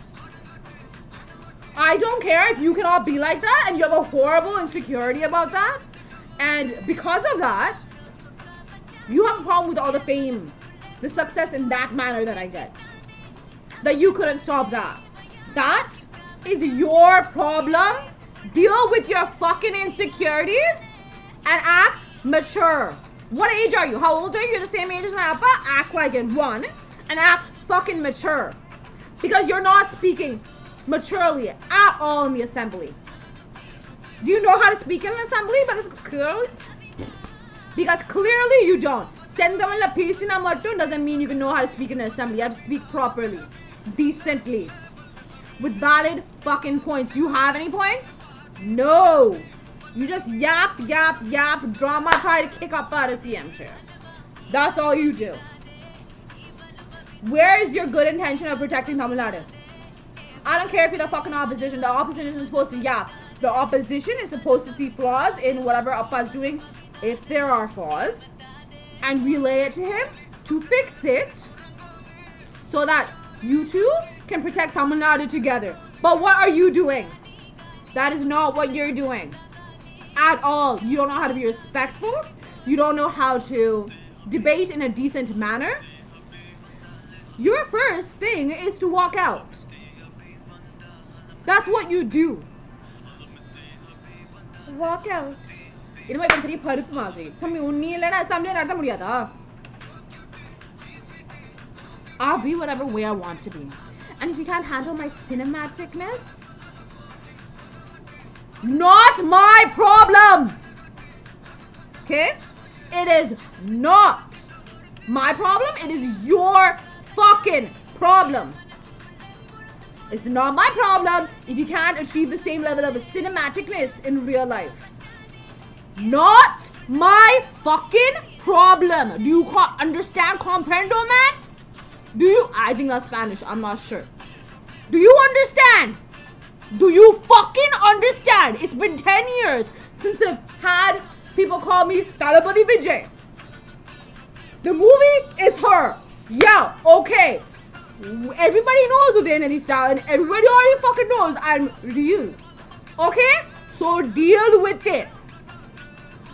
I don't care if you cannot be like that and you have a horrible insecurity about that. And because of that, you have a problem with all the fame, the success in that manner that I get. That you couldn't stop that. That is your problem. Deal with your fucking insecurities and act mature. What age are you? How old are you? You're the same age as my Appa? Act like it, one. And act fucking mature. Because you're not speaking maturely at all in the assembly. Do you know how to speak in an assembly? Because clearly you don't. Sengamala pesina mattu doesn't mean you can know how to speak in an assembly. You have to speak properly, decently, with valid fucking points. Do you have any points? No. You just yap, drama, try to kick Appa out of CM chair. That's all you do. Where is your good intention of protecting Tamil Nadu? I don't care if you're the fucking opposition. The opposition isn't supposed to yap. The opposition is supposed to see flaws in whatever Appa is doing, if there are flaws, and relay it to him to fix it so that you two can protect Tamil Nadu together. But what are you doing? That is not what you're doing at all. You don't know how to be respectful. You don't know how to debate in a decent manner. Your first thing is to walk out. That's what you do. Walk out. I'll be whatever way I want to be. And if you can't handle my cinematicness, not my problem. Okay? It is not my problem. It is your fucking problem. It's not my problem if you can't achieve the same level of cinematicness in real life. Not my fucking problem. Do you understand? Comprendo, man? Do you? I think that's Spanish. I'm not sure. Do you understand? Do you fucking understand? It's been 10 years since I've had people call me Thalapathy Vijay. The movie is her. Yeah, okay. Everybody knows Udayanidhi style and everybody already fucking knows I'm real. Okay? So deal with it.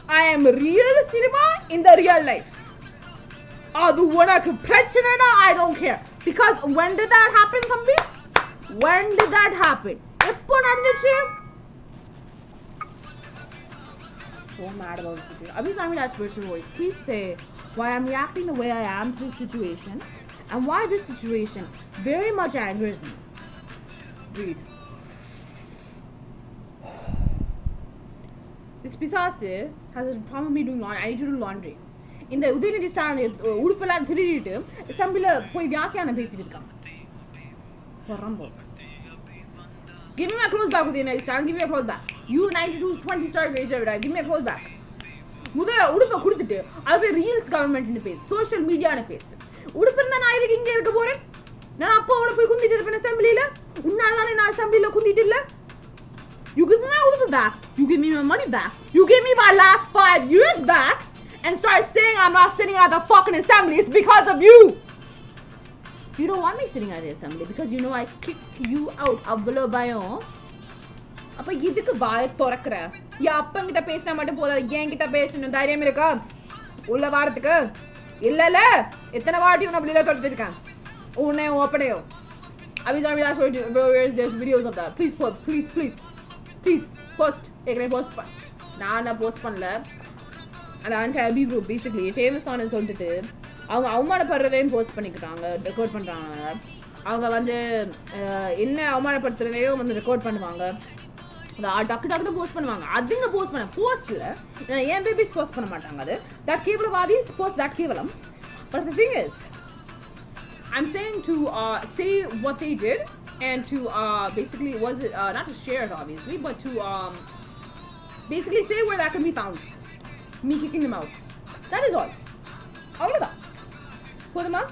I am real cinema in the real life. I don't care. Because when did that happen, Thambi? When did that happen? So mad about the situation. Abhi tell me that spiritual voice. Please say why I'm reacting the way I am to the situation and why this situation very much angers me. Read. This pisase has a problem with me doing laundry. I need to do laundry. In the Udayanidhi style, udupala thiriritu assemblyla poi vyakyanam pesittu irukka. Porambo. Give me my clothes back, Udayanidhi style. Give me your clothes back. You 92-20 star grades every time. Give me your clothes back. Mudala udupa kudutittu adu reels government nu pes, social media nu pes. Udupirna na idhukku inge irukka poren. Na appa oda poi kundittu irpen assembly la. Unnala na assembly la kundittu illa. You give me my udupa back. You give me my money back. You give me my last 5 years back. And start saying I'm not sitting at the fucking assembly. It's because of you. You don't want me sitting at the assembly because you know I kicked you out. Avlo bayam. Appa idhukku vaay thorakra. Ya appa kitta pesna mattum podha. Yen kitta pesnu dhairiyam irukka. Ulla vaarathukku. Illa illa. Ethana vaati una blila thoduthirukkan. Unne opanayo. Abhi tell me that's where there's videos of that. Please post. Please post. Ekne post pa. Naana post pannala. And the entire B group basically famous on சொல்லிட்டு அவங்க அவமானப்படுறதையும் post பண்ணிக்கிறாங்க, record பண்றாங்க. அவங்க வந்து என்ன அவமானப்படுத்துறதையும் வந்து record பண்ணுவாங்க. டக்கு டக்குன்னு போஸ்ட் பண்ணுவாங்க. அதுங்க போஸ்ட் பண்ண போஸ்ட்ல என் பேபிஸ் போஸ்ட் பண்ண மாட்டாங்க. அது தட் கேவலவாதி போஸ்ட் தட் கேவலம். But the thing is, I'm saying to say what they did and to basically not to share it obviously, but to basically say where that can be found. Me kicking them out. That is all. Avladha. Poduma?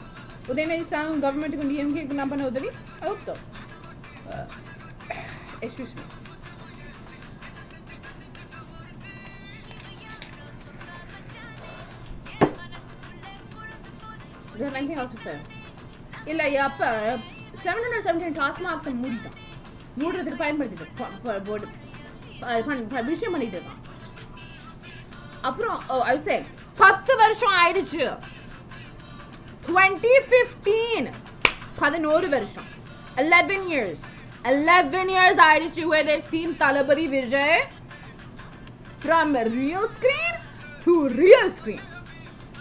Udayanidhi style government ku DMK ku na panna udavi? I hope so. Excuse me. Do you have anything else to say? Illa yappa 717 task marks and moodita. Moodradhukku payanpadutittu. Vishayam pannittu irukkan. அப்புறம் I was saying 10 வருஷம் ஆயிடுச்சு. 2015 11 வருஷம் 11 years ஆயிடுச்சு where they've seen Thalapathy Vijay from real screen to real screen,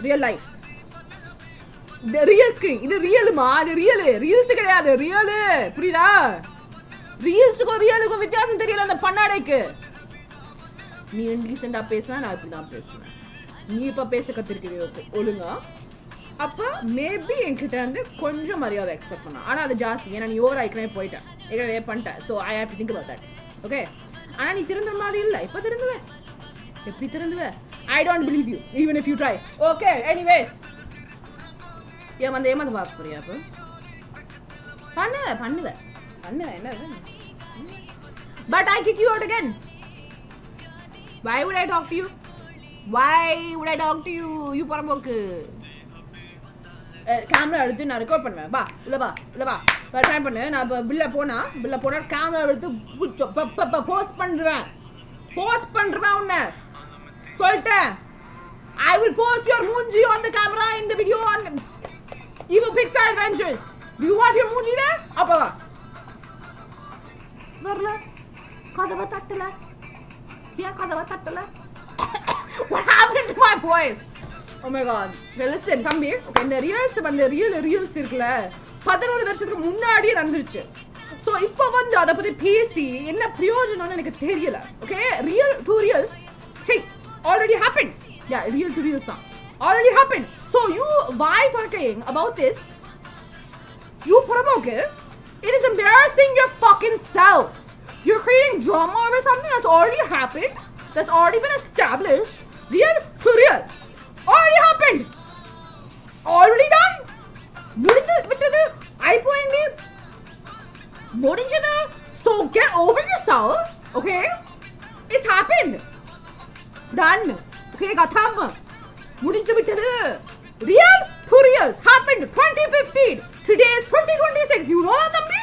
real life. The real screen இது ரியலுமா? அது reels கிடையாது, real. புரியுதா? ரீல்ஸுக்கும் ரியலுக்கும் வித்தியாசம் தெரியல அந்த பண்ணாடைக்கு. நீ இன்டீசெண்டா பேசினா நான் இப்படி தான் பேசுவேன். நீ இப்போ பேச கத்திருக்கிறியோ ஒழுங்கா, அப்போ மேபி என்கிட்ட வந்து கொஞ்சம் மரியாதை எக்ஸ்பெக்ட் பண்ணலாம். ஆனால் அது ஜாஸ்தி, ஏன்னா நீ ஓவர் ஏற்கனவே போயிட்டேன், ஏற்கனவே பண்ணிட்டேன். So I have to think about that. Okay, ஆனால் நீ திருந்த மாதிரி இல்லை. இப்போ திருந்துவேன். I don't believe you, even if you try. Okay, anyways. But I kick you out again. Why would I talk to you? Why would I talk to you? You Paramoku. Camera எடுத்து நான் record பண்ணுவேன் வா உள்ள வா try பண்ணு நான் பில்ல போனா கேமரா எடுத்து போஸ்ட் பண்றேன் உன்னை சொல்லிட்டேன் I will post your மூஞ்சி on the camera in the video on Evil Pixar Adventures. Do you want your மூஞ்சி there? அப்பா வரல கதவை தட்டல ஏன் கதவை தட்டல What happened to my voice? Oh my god. Well, listen, தம்பி. Okay, இந்த reels இருக்குல 11 வருஷத்துக்கு முன்னாடியே நடந்துருச்சு. So இப்போ வந்து அத பத்தி பேசி என்ன பிரயோஜனம்னு எனக்கு தெரியல. Okay? Reels see already happened. Yeah, reels already happened. So you why talking about this? You Paramoke, it is embarrassing your fucking self. You're creating drama over something that's already happened, that's already been established. Real to real. Already happened. Already done. முடிஞ்சது ஐபோயிண்டி முடிஞ்சது. So get over yourself. Okay? It's happened. Done. Okay, கதம் முடிஞ்சு விட்டது. Real to real happened 2015. Today is 2026. You know that number?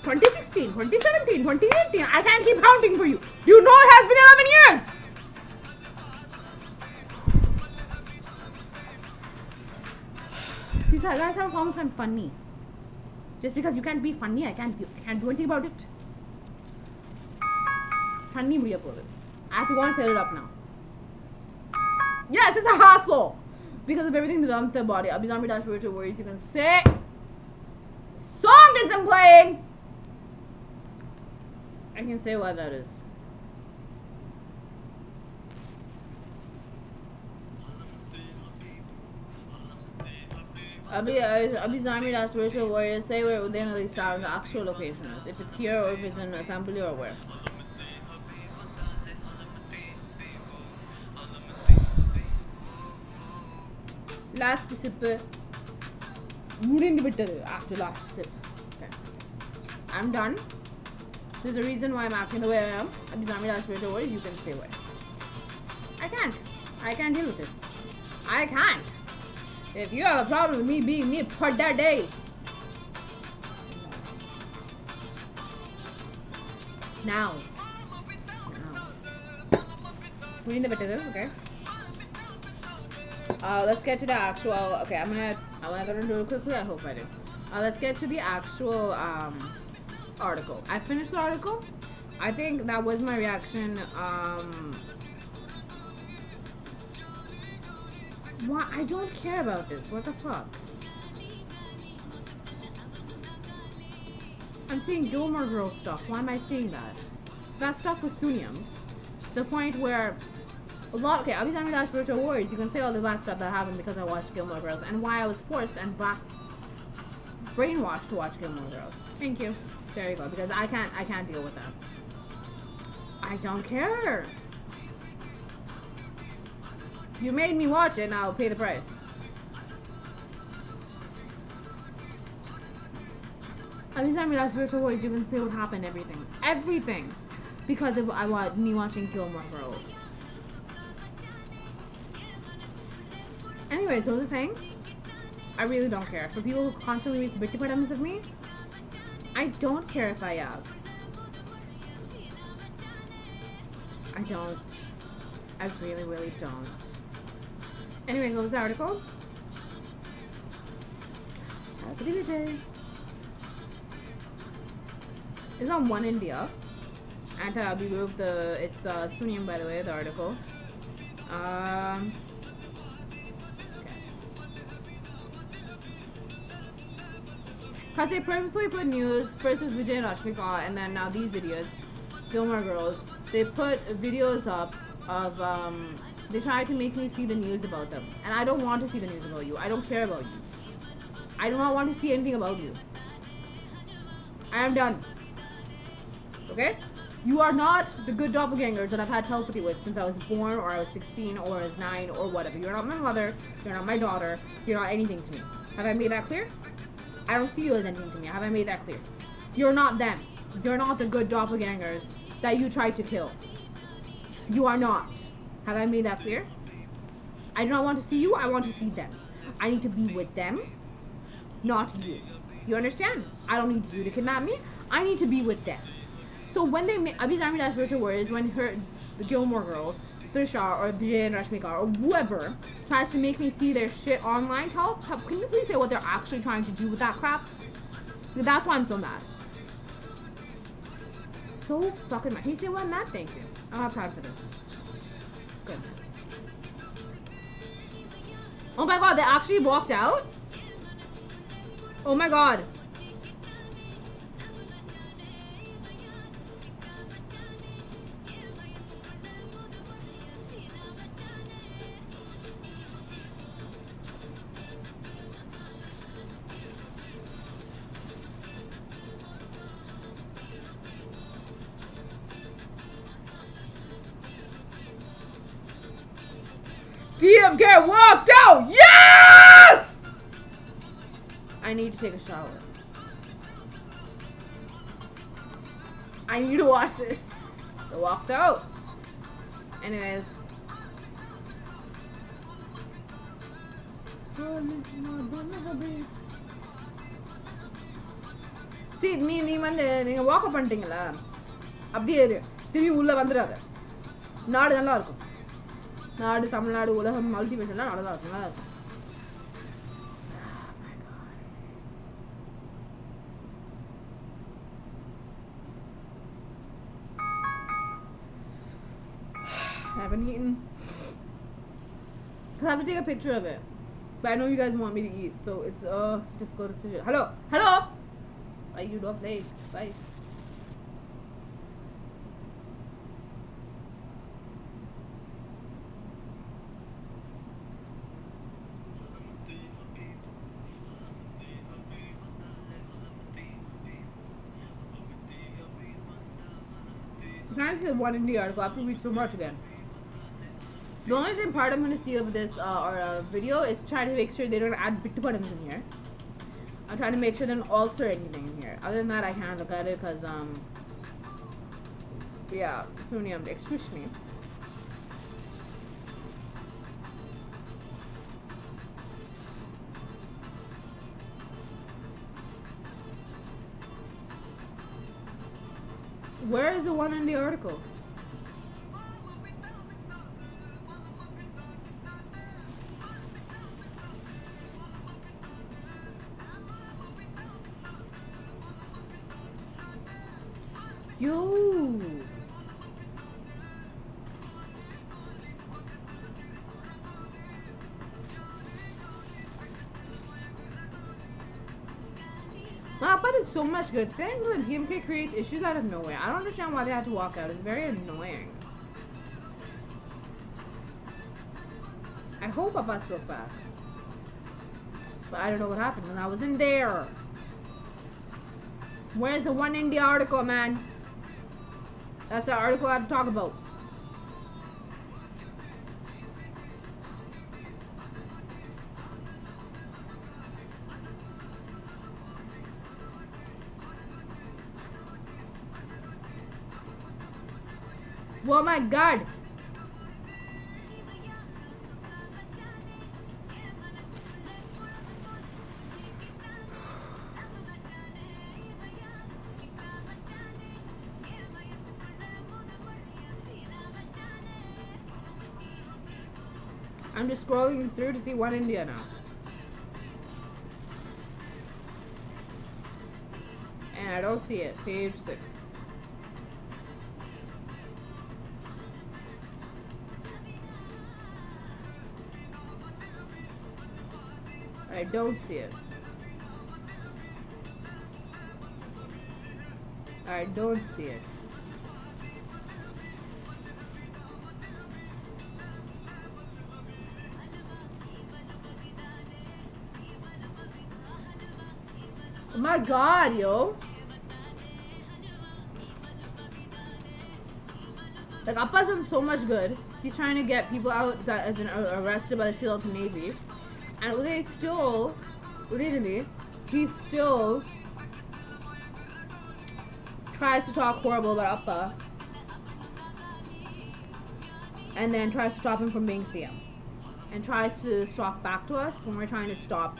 2016, 2017, 2018. I can't keep counting for you. You know it has been 11 years. These guys are found I'm funny. Just because you can't be funny, I can't do anything about it. Funny முடிய போகுது. I have to go and fill it up now. Yes, it's a hassle. Because of everything that dumps their body. Abhizami dash virtual words you can say. Song isn't playing. I can say what that is. Abhizami dash virtual warriors say where within these stars the actual location is. If it's here or if it's in Assembly or where. Last sip. After last sip. Okay. I'm done. There's a reason why I'm acting the way I am. Abhizami dash virtual warriors, you can stay away. I can't deal with this. I can't. If you have a problem with me being me for that day. Now. Reading the better, okay. Let's get to the actual. Okay, I'm gonna do it quickly. I hope I do. Let's get to the actual article. I finished the article. I think that was my reaction. Why? I don't care about this. What the fuck? I'm seeing Gilmore Girls stuff. Why am I seeing that? That stuff was sunniyamed. The point where a lot. Okay, Abhizami dash virtual warriors. You can say all the bad stuff that happened because I watched Gilmore Girls and why I was forced and brainwashed to watch Gilmore Girls. Thank you. There you go. Because I can't deal with that. I don't care. You made me watch it, and I'll pay the price. Anytime you ask virtual voice, you can see what happened, everything. Because of me watching Gilmore Girls. Anyway, so the thing, I really don't care. For people who constantly read bitty of me, I don't care if I have. I don't. I really, really don't. Anyway, what was the article? Thalapathy Vijay. It's on One India. Anti-Abhi group, it's sunniyamed by the way, the article. Okay. Because they purposely put news, first was Vijay and Rashmika, and then now these idiots, Gilmore Girls, they put videos up of, they try to make me see the news about them. And I don't want to see the news about you. I don't care about you. I do not want to see anything about you. I am done. Okay? You are not the good doppelgangers that I've had telepathy with since I was born, or I was 16, or I was 9, or whatever. You're not my mother. You're not my daughter. You're not anything to me. Have I made that clear? I don't see you as anything to me. Have I made that clear? You're not them. You're not the good doppelgangers that you tried to kill. You are not. Have I made that clear? I do not want to see you. I want to see them. I need to be with them, not you. You understand? I don't need you to kidnap me. I need to be with them. So when they make Abhi Zami Dash Virtual Words, when the Gilmore Girls, Trisha or Vijay and Rashmika or whoever tries to make me see their shit online, can you please say what they're actually trying to do with that crap? That's why I'm so mad. So fucking mad. Can you say why I'm mad? Thank you. I don't have time for this. Goodness. Oh my god, they actually walked out? Oh my god. DMK walked out! Yes! I need to take a shower. I need to watch this. They walked out. Anyways. See, நீங்க walk up பண்ணிட்டீங்களா? அப்படியே திரும்பி உள்ள வந்துறாத. நாடு நல்லா இருக்கும். நாடு தமிழ்நாடு உலகம் மல்டிவேஷன்லாம் நல்லா இருக்கும். நல்லா இருக்கும். I haven't eaten. I have to take a picture of it. But I know you guys want me to eat, so it's a difficult decision. Hello? Hello? Why you don't play? Bye. I'm trying to see one in the article. I have to read so much again. The only thing part I'm going to see of this video is trying to make sure they don't add bit buttons in here. I'm trying to make sure they don't alter anything in here. Other than that, I can't look at it because, yeah, sunniyamed. Excuse me. Where is the one in the article? Yo. Appa did so much good things, and DMK creates issues out of nowhere. I don't understand why they had to walk out. It's very annoying. I hope Appa spoke back. But I don't know what happened when I was in there. Where's the one in the article, man? That's the article I have to talk about. Oh my god! I'm just scrolling through to see One India now. And I don't see it. Page 6. I don't see it. I don't see it. Oh my god, yo. Like, Appa's done so much good. He's trying to get people out that have been arrested by the Sri Lankan Navy. And Uday still, he still tries to talk horrible about Appa. And then tries to stop him from being CM. And tries to talk back to us when we're trying to stop.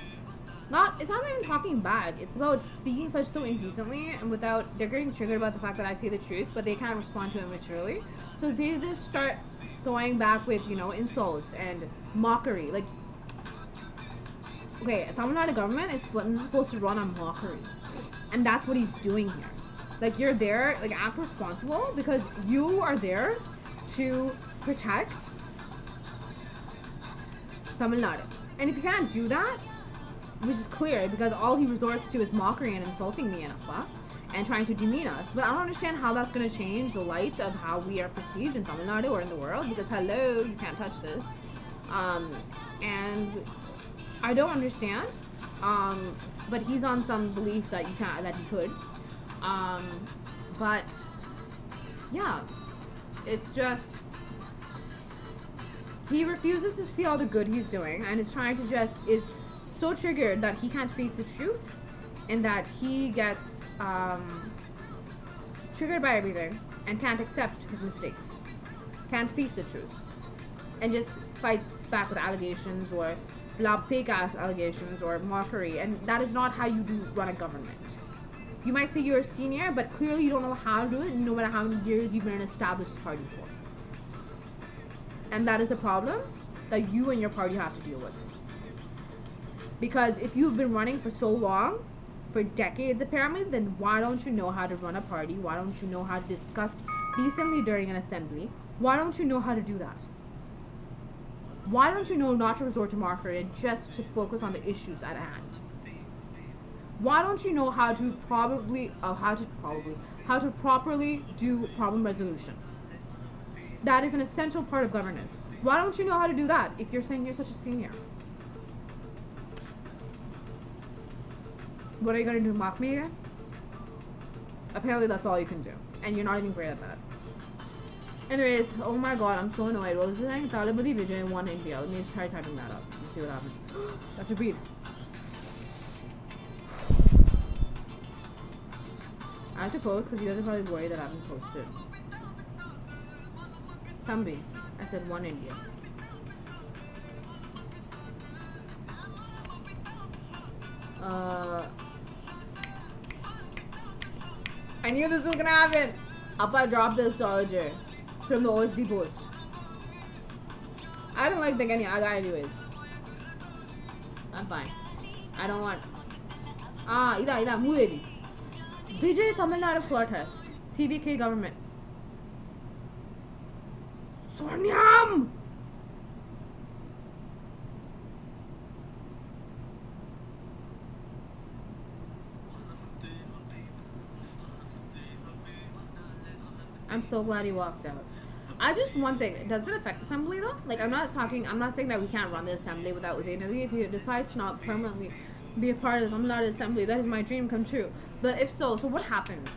It's not even talking back. It's about speaking so indecently and they're getting triggered about the fact that I say the truth, but they can't respond to it maturely. So they just start going back with, insults and mockery. Like, okay, Tamil Nadu government is supposed to run on mockery. And that's what he's doing here. Like, you're there, like, act responsible because you are there to protect Tamil Nadu. And if you can't do that, which is clear because all he resorts to is mockery and insulting me and Appa and trying to demean us. But I don't understand how that's going to change the light of how we are perceived in Tamil Nadu or in the world because hello, you can't touch this. And I don't understand. But he's on some belief that he could. But yeah, it's just he refuses to see all the good he's doing and is trying to is so triggered that he can't face the truth and that he gets triggered by everything and can't accept his mistakes, can't face the truth, and just fights back with allegations or fake allegations or mockery. And that is not how you run a government. You might say you're a senior, but clearly you don't know how to do it no matter how many years you've been an established party for. And that is a problem that you and your party have to deal with. Because if you've been running for so long, for decades apparently, then why don't you know how to run a party? Why don't you know how to discuss decently during an assembly? Why don't you know how to do that? Why don't you know not to resort to mockery and just to focus on the issues at hand? Why don't you know how to properly do problem resolution? That is an essential part of governance. Why don't you know how to do that if you're saying you're such a senior? What are you going to do, mock me again? Apparently that's all you can do. And you're not even great at that. Anyways, oh my god, I'm so annoyed. What was it saying? Thalapathy Vijay won India. Let me just try typing that up. Let's see what happens. I have to breathe. I have to post because you guys are probably worried that I haven't posted. Tambi. I said one India. I knew this was gonna happen. Appa dropped the astrologer from the OSD post. I don't like the Ganya Aga anyways. I'm fine. I don't want. Ida, Mulevi. Vijay Tamil Nadu floor test. CVK government. Sunniyamed! I'm so glad he walked out. I just one thing. Does it affect assembly though? Like I'm not saying that we can't run the assembly without Udaynadi. If he decides to not permanently be a part of the Tamil Nadu assembly, that is my dream come true. But if so what happens?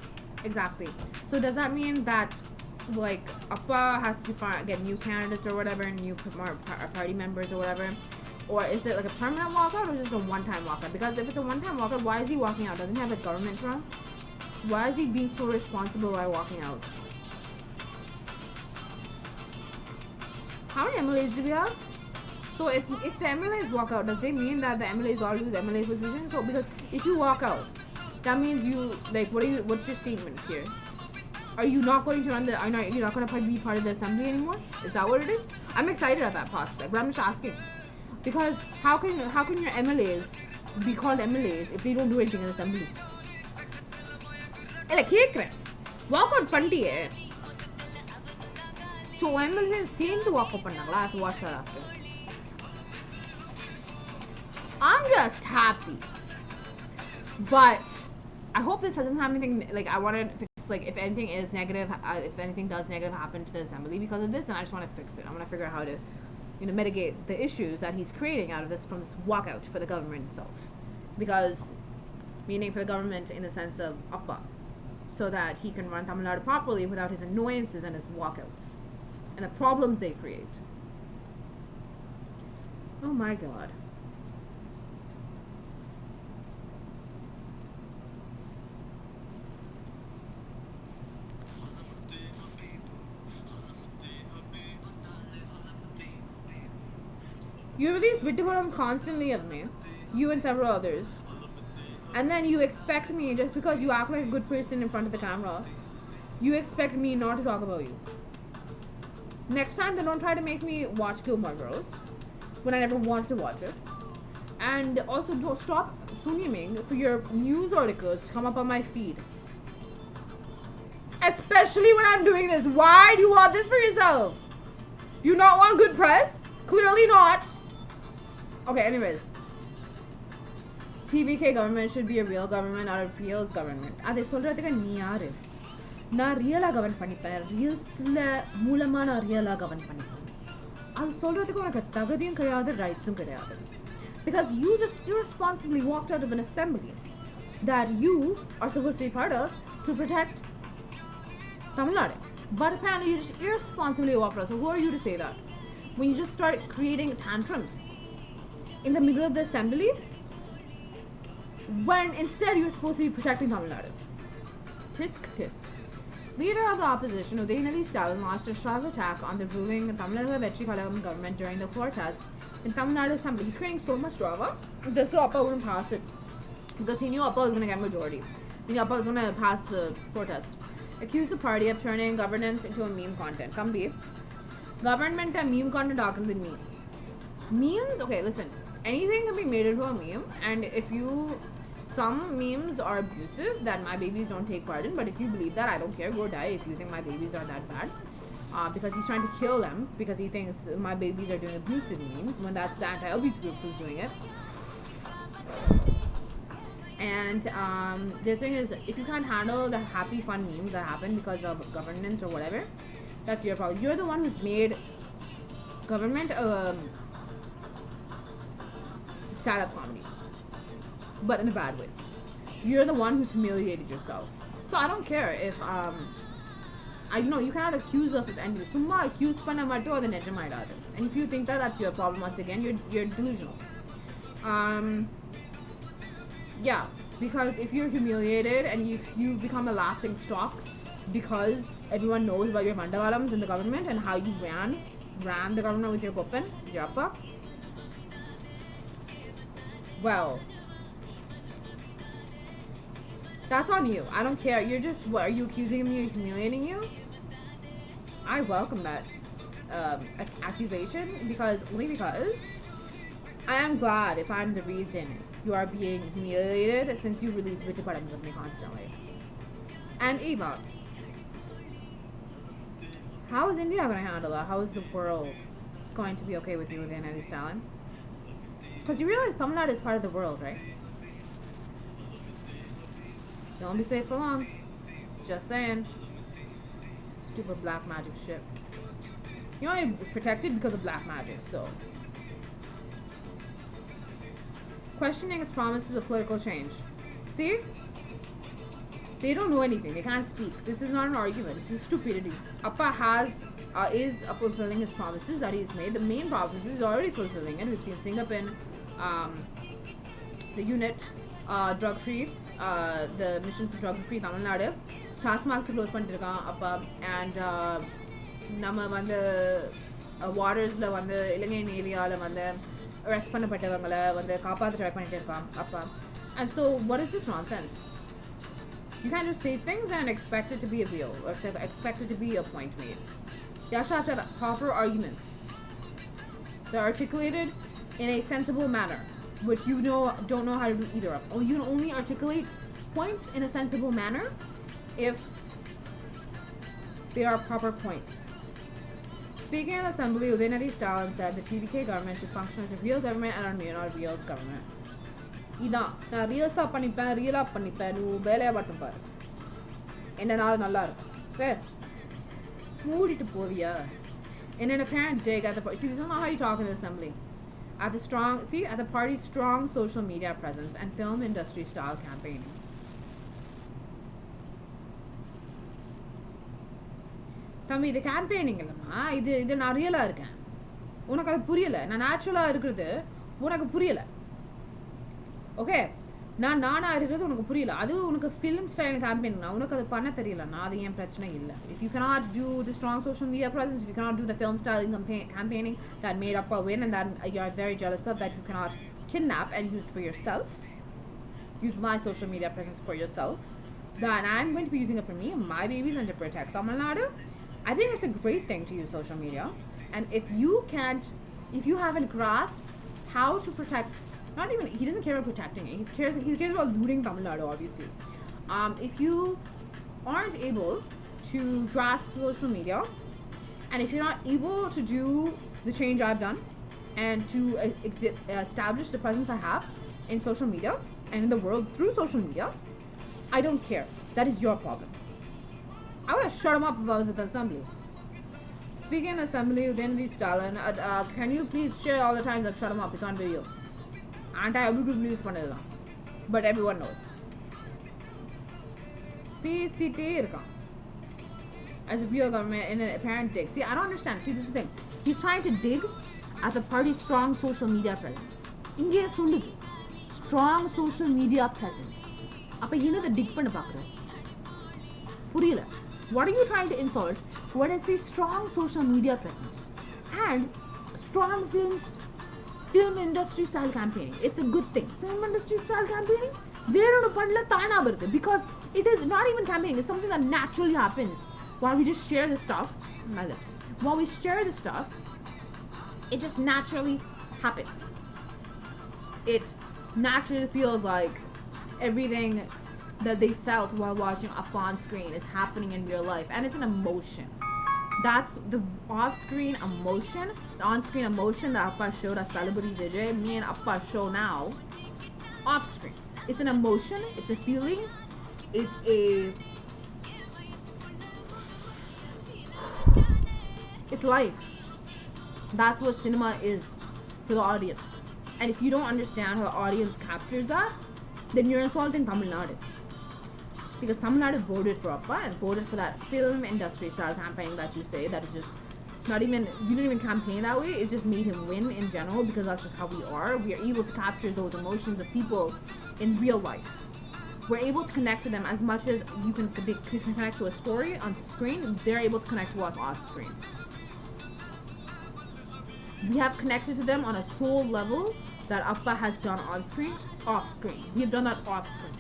Exactly. So does that mean that like Appa has to get new candidates or whatever, new party members or whatever? Or is it like a permanent walkout or just a one-time walkout? Because if it's a one-time walkout, why is he walking out? Doesn't he have a government to run? Why is he being so responsible by walking out? How many MLAs do we have? So if the MLAs walk out, does they mean that the MLAs all lose MLA position? So because if you walk out, that means you like what's your statement here? Are you not going to run you're not going to be part of the assembly anymore? Is that what it is? I'm excited at that prospect, but I'm just asking. Because how can your MLAs be called MLAs if they don't do anything in the assembly? Hey, like, walk out pandiye. So MLAs same to walk out pannala. I have to watch that after. I'm just happy. But I hope this doesn't have anything like I want to fix. Like if anything is negative, if anything does negative happen to the assembly because of this, then I just want to fix it. I want to figure out how to, mitigate the issues that he's creating out of this from this walkout for the government itself. Because, meaning for the government in the sense of Appa, so that he can run Tamil Nadu properly without his annoyances and his walkouts. and the problems they create. Oh my god. You release video forums constantly of me, you and several others, and then you expect me, just because you act like a good person in front of the camera, you expect me not to talk about you. Next time, then don't try to make me watch Gilmore Girls when I never wanted to watch it. And also, don't stop sunniyamed for your news articles to come up on my feed. Especially when I'm doing this. Why do you want this for yourself? Do you not want good press? Clearly not. Okay, anyways. TVK government should be a real government, not a real government. அதை சொல்றதுக்கு நீ யாரு? நான் ரியலா govern பண்ணிப்பேன். ரீல்ஸ்ல மூலமா நான் ரியலா கவர்ன் பண்ணிப்பேன். அது சொல்றதுக்கு உனக்கு தகுதியும் கிடையாது, ரைட்ஸும் கிடையாது. Because you just irresponsibly walked out of an assembly that you are supposed to be part of to protect Tamil Nadu. But apparently you just irresponsibly walked out. So who are you to say that? When you just start creating tantrums in the middle of the assembly, when instead you're supposed to be protecting Tamil Nadu. Tisk tisk. Leader of the opposition, Udayanadi Stalin, launched a sharp attack on the ruling Tamil Nadu Vetri Kazhagam government during the floor test in Tamil Nadu Assembly. He's creating so much drama just so Appa wouldn't pass it. Because he knew Appa was going to get majority. He knew Appa was going to pass the protest. Accused the party of turning governance into a meme content. Come be. Government and meme content darkens in meme. Memes? Okay, listen. Anything can be made into a meme, and if you... Some memes are abusive that my babies don't take part in, but if you believe that, I don't care, go die if you think my babies are that bad. Because he's trying to kill them because he thinks my babies are doing abusive memes when that's the anti-abuse group who's doing it. And the thing is, if you can't handle the happy fun memes that happen because of governance or whatever, that's your problem. You're the one who's made government stand-up comedy, but in a bad way. You're the one who's humiliated yourself. So I don't care if I know you cannot accuse us of anything. Summa accuse panna mattu adu nejamaidadu. And if you think that, that's your problem. Once again, you're delusional. Yeah, because if you're humiliated and if you become a laughing stock because everyone knows about your mandavalams in the government and how you ran the government with your Gopin, your Appa, well, that's on you. I don't care. You're just, what, are you accusing me of humiliating you? I welcome that accusation only because I am glad if I'm the reason you are being humiliated since you release video params with me constantly. And Eva, how is India going to handle that? How is the world going to be okay with you with Udayanadi Stalin? Because you realize Tamil Nadu is part of the world, right? Don't be safe for long. Just saying. Stupid black magic shit. You're only protected because of black magic, so. Questioning his promises of political change. See? They don't know anything. They can't speak. This is not an argument. This is stupidity. Appa is fulfilling his promises that he's made. The main promises he's already fulfilling it. We've seen Singapore, the unit, drug-free, the mission for drug-free Tamil Nadu. Task marks to close பண்ணிருக்கான் Appa, and நம்ம வந்து waters-ல வந்து இலங்கை நேவியால வந்து arrest பண்ணப்பட்டவங்கள வந்து காப்பாத்த try பண்ணிட்டு இருக்கான் Appa. And so what is this nonsense? You can't just say things and expect it to be a real, or expect it to be a point made. You actually have to have proper arguments. They're articulated in a sensible manner, which you don't know how to do either of. You can only articulate points in a sensible manner if they are proper points. Speaking in assembly, Udayanadi Stalin said the TVK government should function as a real government and not a real government. இதான் நான் ரியல்ஸாக பண்ணிப்பேன், ரியலாக பண்ணிப்பேன், நீ வேலையாக மட்டும் பாரு, என்ன நாள் நல்லா இருக்கும், ஓகே மூடிட்டு போவியா? In an apparent dig at the party, see, this is not how you talk in the assembly. At the party's strong social media presence and film industry style campaigning. தம்பி இது கேம்பெயினிங் இல்லைம்மா, இது நான் ரியலாக இருக்கேன், உனக்கு அது புரியலை, நான் நேச்சுரலாக இருக்கிறது உனக்கு புரியலை. ஓகே, நானாக இருக்கிறது உனக்கு புரியல, அது உனக்கு ஃபிலிம் ஸ்டைல் கேம்பெயினிங்னா உனக்கு அது பண்ண தெரியலன்னா அது ஏன் பிரச்சனை இல்லை. If you cannot do the strong social media presence, if you cannot do the film style campaigning that made Appa win and that you are very jealous of, that you cannot kidnap and use for yourself, use my social media presence for yourself, then I'm going to be using it for me and my babies and to protect Tamil Nadu. I think it's a great thing to use social media. And if you haven't grasped how to protect, not even, he doesn't care about protecting it, he cares about looting Tamil Nadu, obviously. If you aren't able to grasp social media, and if you're not able to do the change I've done and to establish the presence I have in social media and in the world through social media, I don't care. That is your problem. I would have shut him up if I was at the assembly. Speaking of assembly, Udayanidhi Stalin, can you please share all the times I've shut him up? It's on video. Anti-Abdul release பண்ணதுதான், but everyone knows. பேசிட்டே இருக்கான் as a real government in an apparent dig. See, I don't understand. See, this is the thing. He's trying to dig at the party's strong social media presence. இங்கே சொல்லுது strong social media presence. அப்ப என்னத tick பண்ண பார்க்குறேன் புரியல. What are you trying to insult when it's a strong social media presence and strong film industry style campaigning? It's a good thing. Film industry style campaigning வேறொரு பண்ணல தானா வருது, because it is not even campaigning, it's something that naturally happens while we just share the stuff. My lips. While we share the stuff, it just naturally happens. It naturally feels like everything that they felt while watching Appa on screen is happening in real life, and it's an emotion. That's the off-screen emotion, the on-screen emotion that Appa showed us Thalapathy Vijay, me and Appa show now off-screen. It's an emotion, it's a feeling, it's life. That's what cinema is for the audience. And if you don't understand how the audience captures that, then you're insulting Tamil Nadu. Because Tamil Nadu voted for Appa and voted for that film industry style campaign that you say, that is just not even, you didn't even campaign that way, it's just made him win in general, because that's just how we are. We are able to capture those emotions of people in real life. We're able to connect to them as much as you can connect to a story on screen, they're able to connect to us off screen. We have connected to them on a soul level that Appa has done on screen, off screen. We have done that off screen.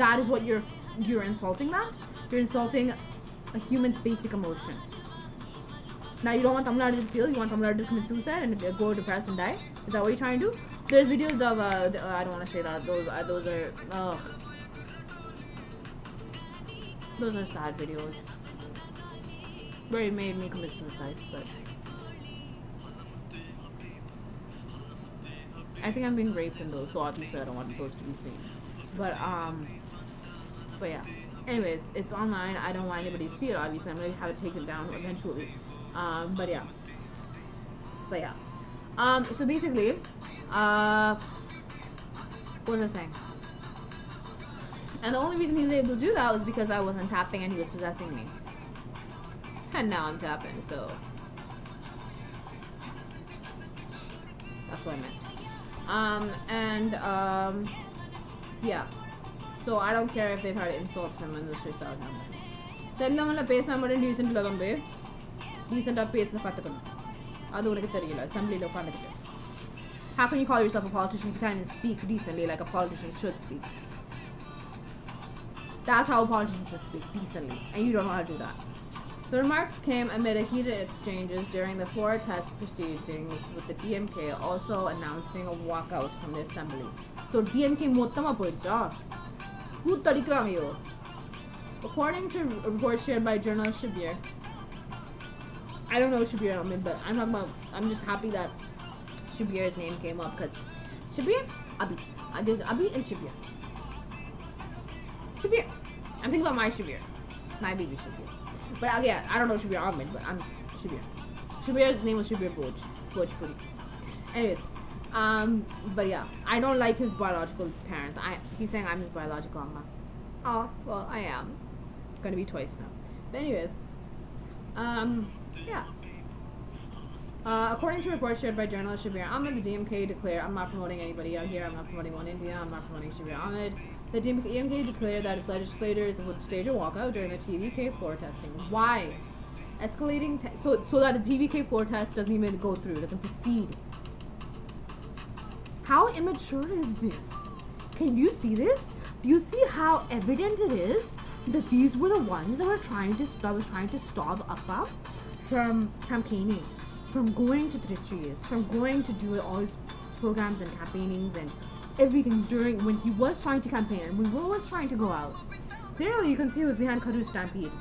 That is what you're insulting that? You're insulting a human's basic emotion. Now you don't want Tamil Nadu to feel, you want Tamil Nadu to commit suicide and go depressed and die? Is that what you're trying to do? There's videos of, I don't want to say that, those are sad videos. Where he made me commit suicide, but I think I'm being raped in those, so obviously I don't want those to be seen. But yeah. Anyways, it's online. I don't want anybody to see it, obviously. I'm going to have it taken down eventually. But yeah. So basically, what was I saying? And the only reason he was able to do that was because I wasn't tapping and he was possessing me. And now I'm tapping, so that's what I meant. Yeah. So I don't care if they've tried to insult him in this style campaign. Sendamanla pesna madam decent la thambe. Decent ah pesna pattukanu. Adu unakku theriyala. Assembly la ukandukittu. How can you call yourself a politician if you can't even speak decently like a politician should speak? That's how a politician should speak, decently. And you don't know how to do that. The remarks came amid a heated exchanges during the floor test proceedings, with the DMK also announcing a walkout from the assembly. So DMK mottama poiducha. Who tadikranga yo? According to reports shared by journalist Shabir, I don't know Shabir Ahmed, but I'm just happy that Shabir's name came up, because Shabir, Abi. There's Abi and Shabir. Shabir. I'm thinking about my Shabir. My baby Shabir. But again, I don't know Shabir Ahmed, but I'm just Shabir. Shabir's name was Shabir Bhojpuri. Anyways, but yeah, I don't like his biological parents. He's saying I'm his biological uncle. Oh, well, I am. Gonna be twice now. But anyways, Yeah. According to reports shared by journalist Shabir Ahmed, the DMK declared, I'm not promoting anybody out here, I'm not promoting One India, I'm not promoting Shabir Ahmed. The DMK declared that its legislators would stage a walkout during the TVK floor testing. Why? Escalating, so that the TVK floor test doesn't even go through, doesn't proceed. How immature is this? Can you see this? Do you see how evident it is that these were the ones that were trying to stop Appa from campaigning, from going to Trishis, from going to do all his programs and campaignings and everything during when he was trying to campaign and we were always trying to go out. Clearly, you can see it was behind Karu's stampede.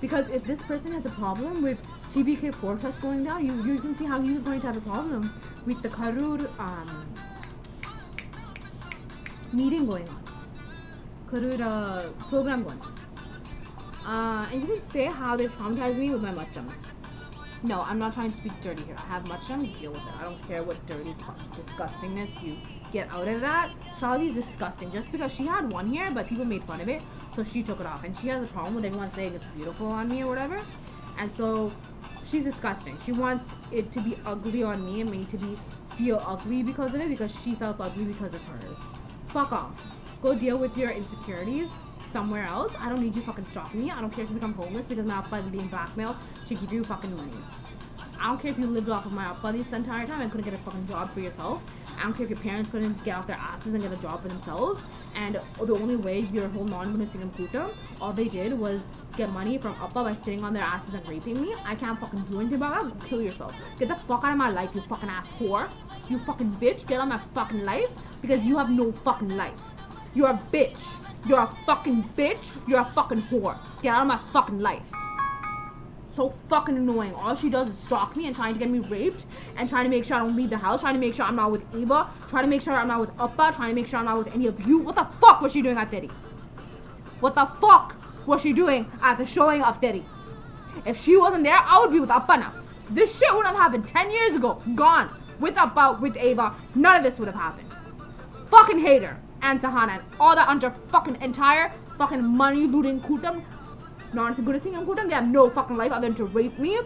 Because if this person has a problem with TVK floor test going down, you can see how he was going to have a problem with the Karur meeting going on. Karur program going on. And you can say how they traumatized me with my machams. No, I'm not trying to speak dirty here. I have machams, deal with it. I don't care what dirty disgustingness you get out of that. Shalavi is disgusting. Just because she had one here, but people made fun of it, so she took it off. And she has a problem with everyone saying it's beautiful on me or whatever. And so she's disgusting. She wants it to be ugly on me and me to feel ugly because of it, because she felt ugly because of hers. Fuck off. Go deal with your insecurities somewhere else. I don't need you fucking stalking me. I don't care if you become homeless because my Appa is being blackmailed to give you fucking money. I don't care if you lived off of my Appa this entire time and couldn't get a fucking job for yourself. I don't care if your parents couldn't get off their asses and get a job for themselves. And the only way your whole non-Muslim kuta, all they did was get money from Appa by sitting on their asses and raping me. I can't fucking do anything about that. Go kill yourself. Get the fuck out of my life, you fucking ass whore. You fucking bitch. Get out of my fucking life because you have no fucking life. You're a bitch. You're a fucking bitch. You're a fucking whore. Get out of my fucking life. So fucking annoying. All she does is stalk me and trying to get me raped and trying to make sure I don't leave the house, trying to make sure I'm not with Eva, trying to make sure I'm not with Appa, trying to make sure I'm not with any of you. What the fuck was she doing at Teddy? What the fuck was she doing at the showing of Teddy? If she wasn't there, I would be with Appa now. This shit would have happened 10 years ago. Gone. With Appa, with Eva. None of this would have happened. Fucking hate her. And Sahana and all that under fucking entire fucking money looting kutam. Not a good thing in kutam. They have no fucking life other than to rape me,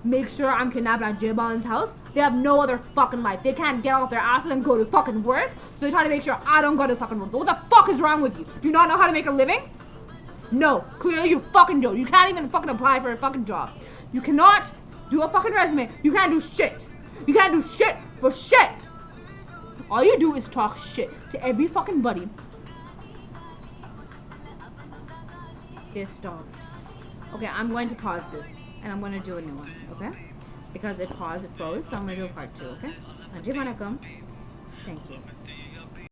make sure I'm kidnapped at Jaybalan's house. They have no other fucking life. They can't get off their asses and go to fucking work. So they try to make sure I don't go to fucking work. What the fuck is wrong with you? Do you not know how to make a living? No, clearly you fucking don't. You can't even fucking apply for a fucking job. You cannot do a fucking resume. You can't do shit. You can't do shit for shit. All you do is talk shit to every fucking buddy. This dog. Okay, I'm going to pause this. And I'm going to do a new one, okay? Because it paused, it froze, so I'm going to do a part 2, okay? Ajay Vanakkam. Thank you.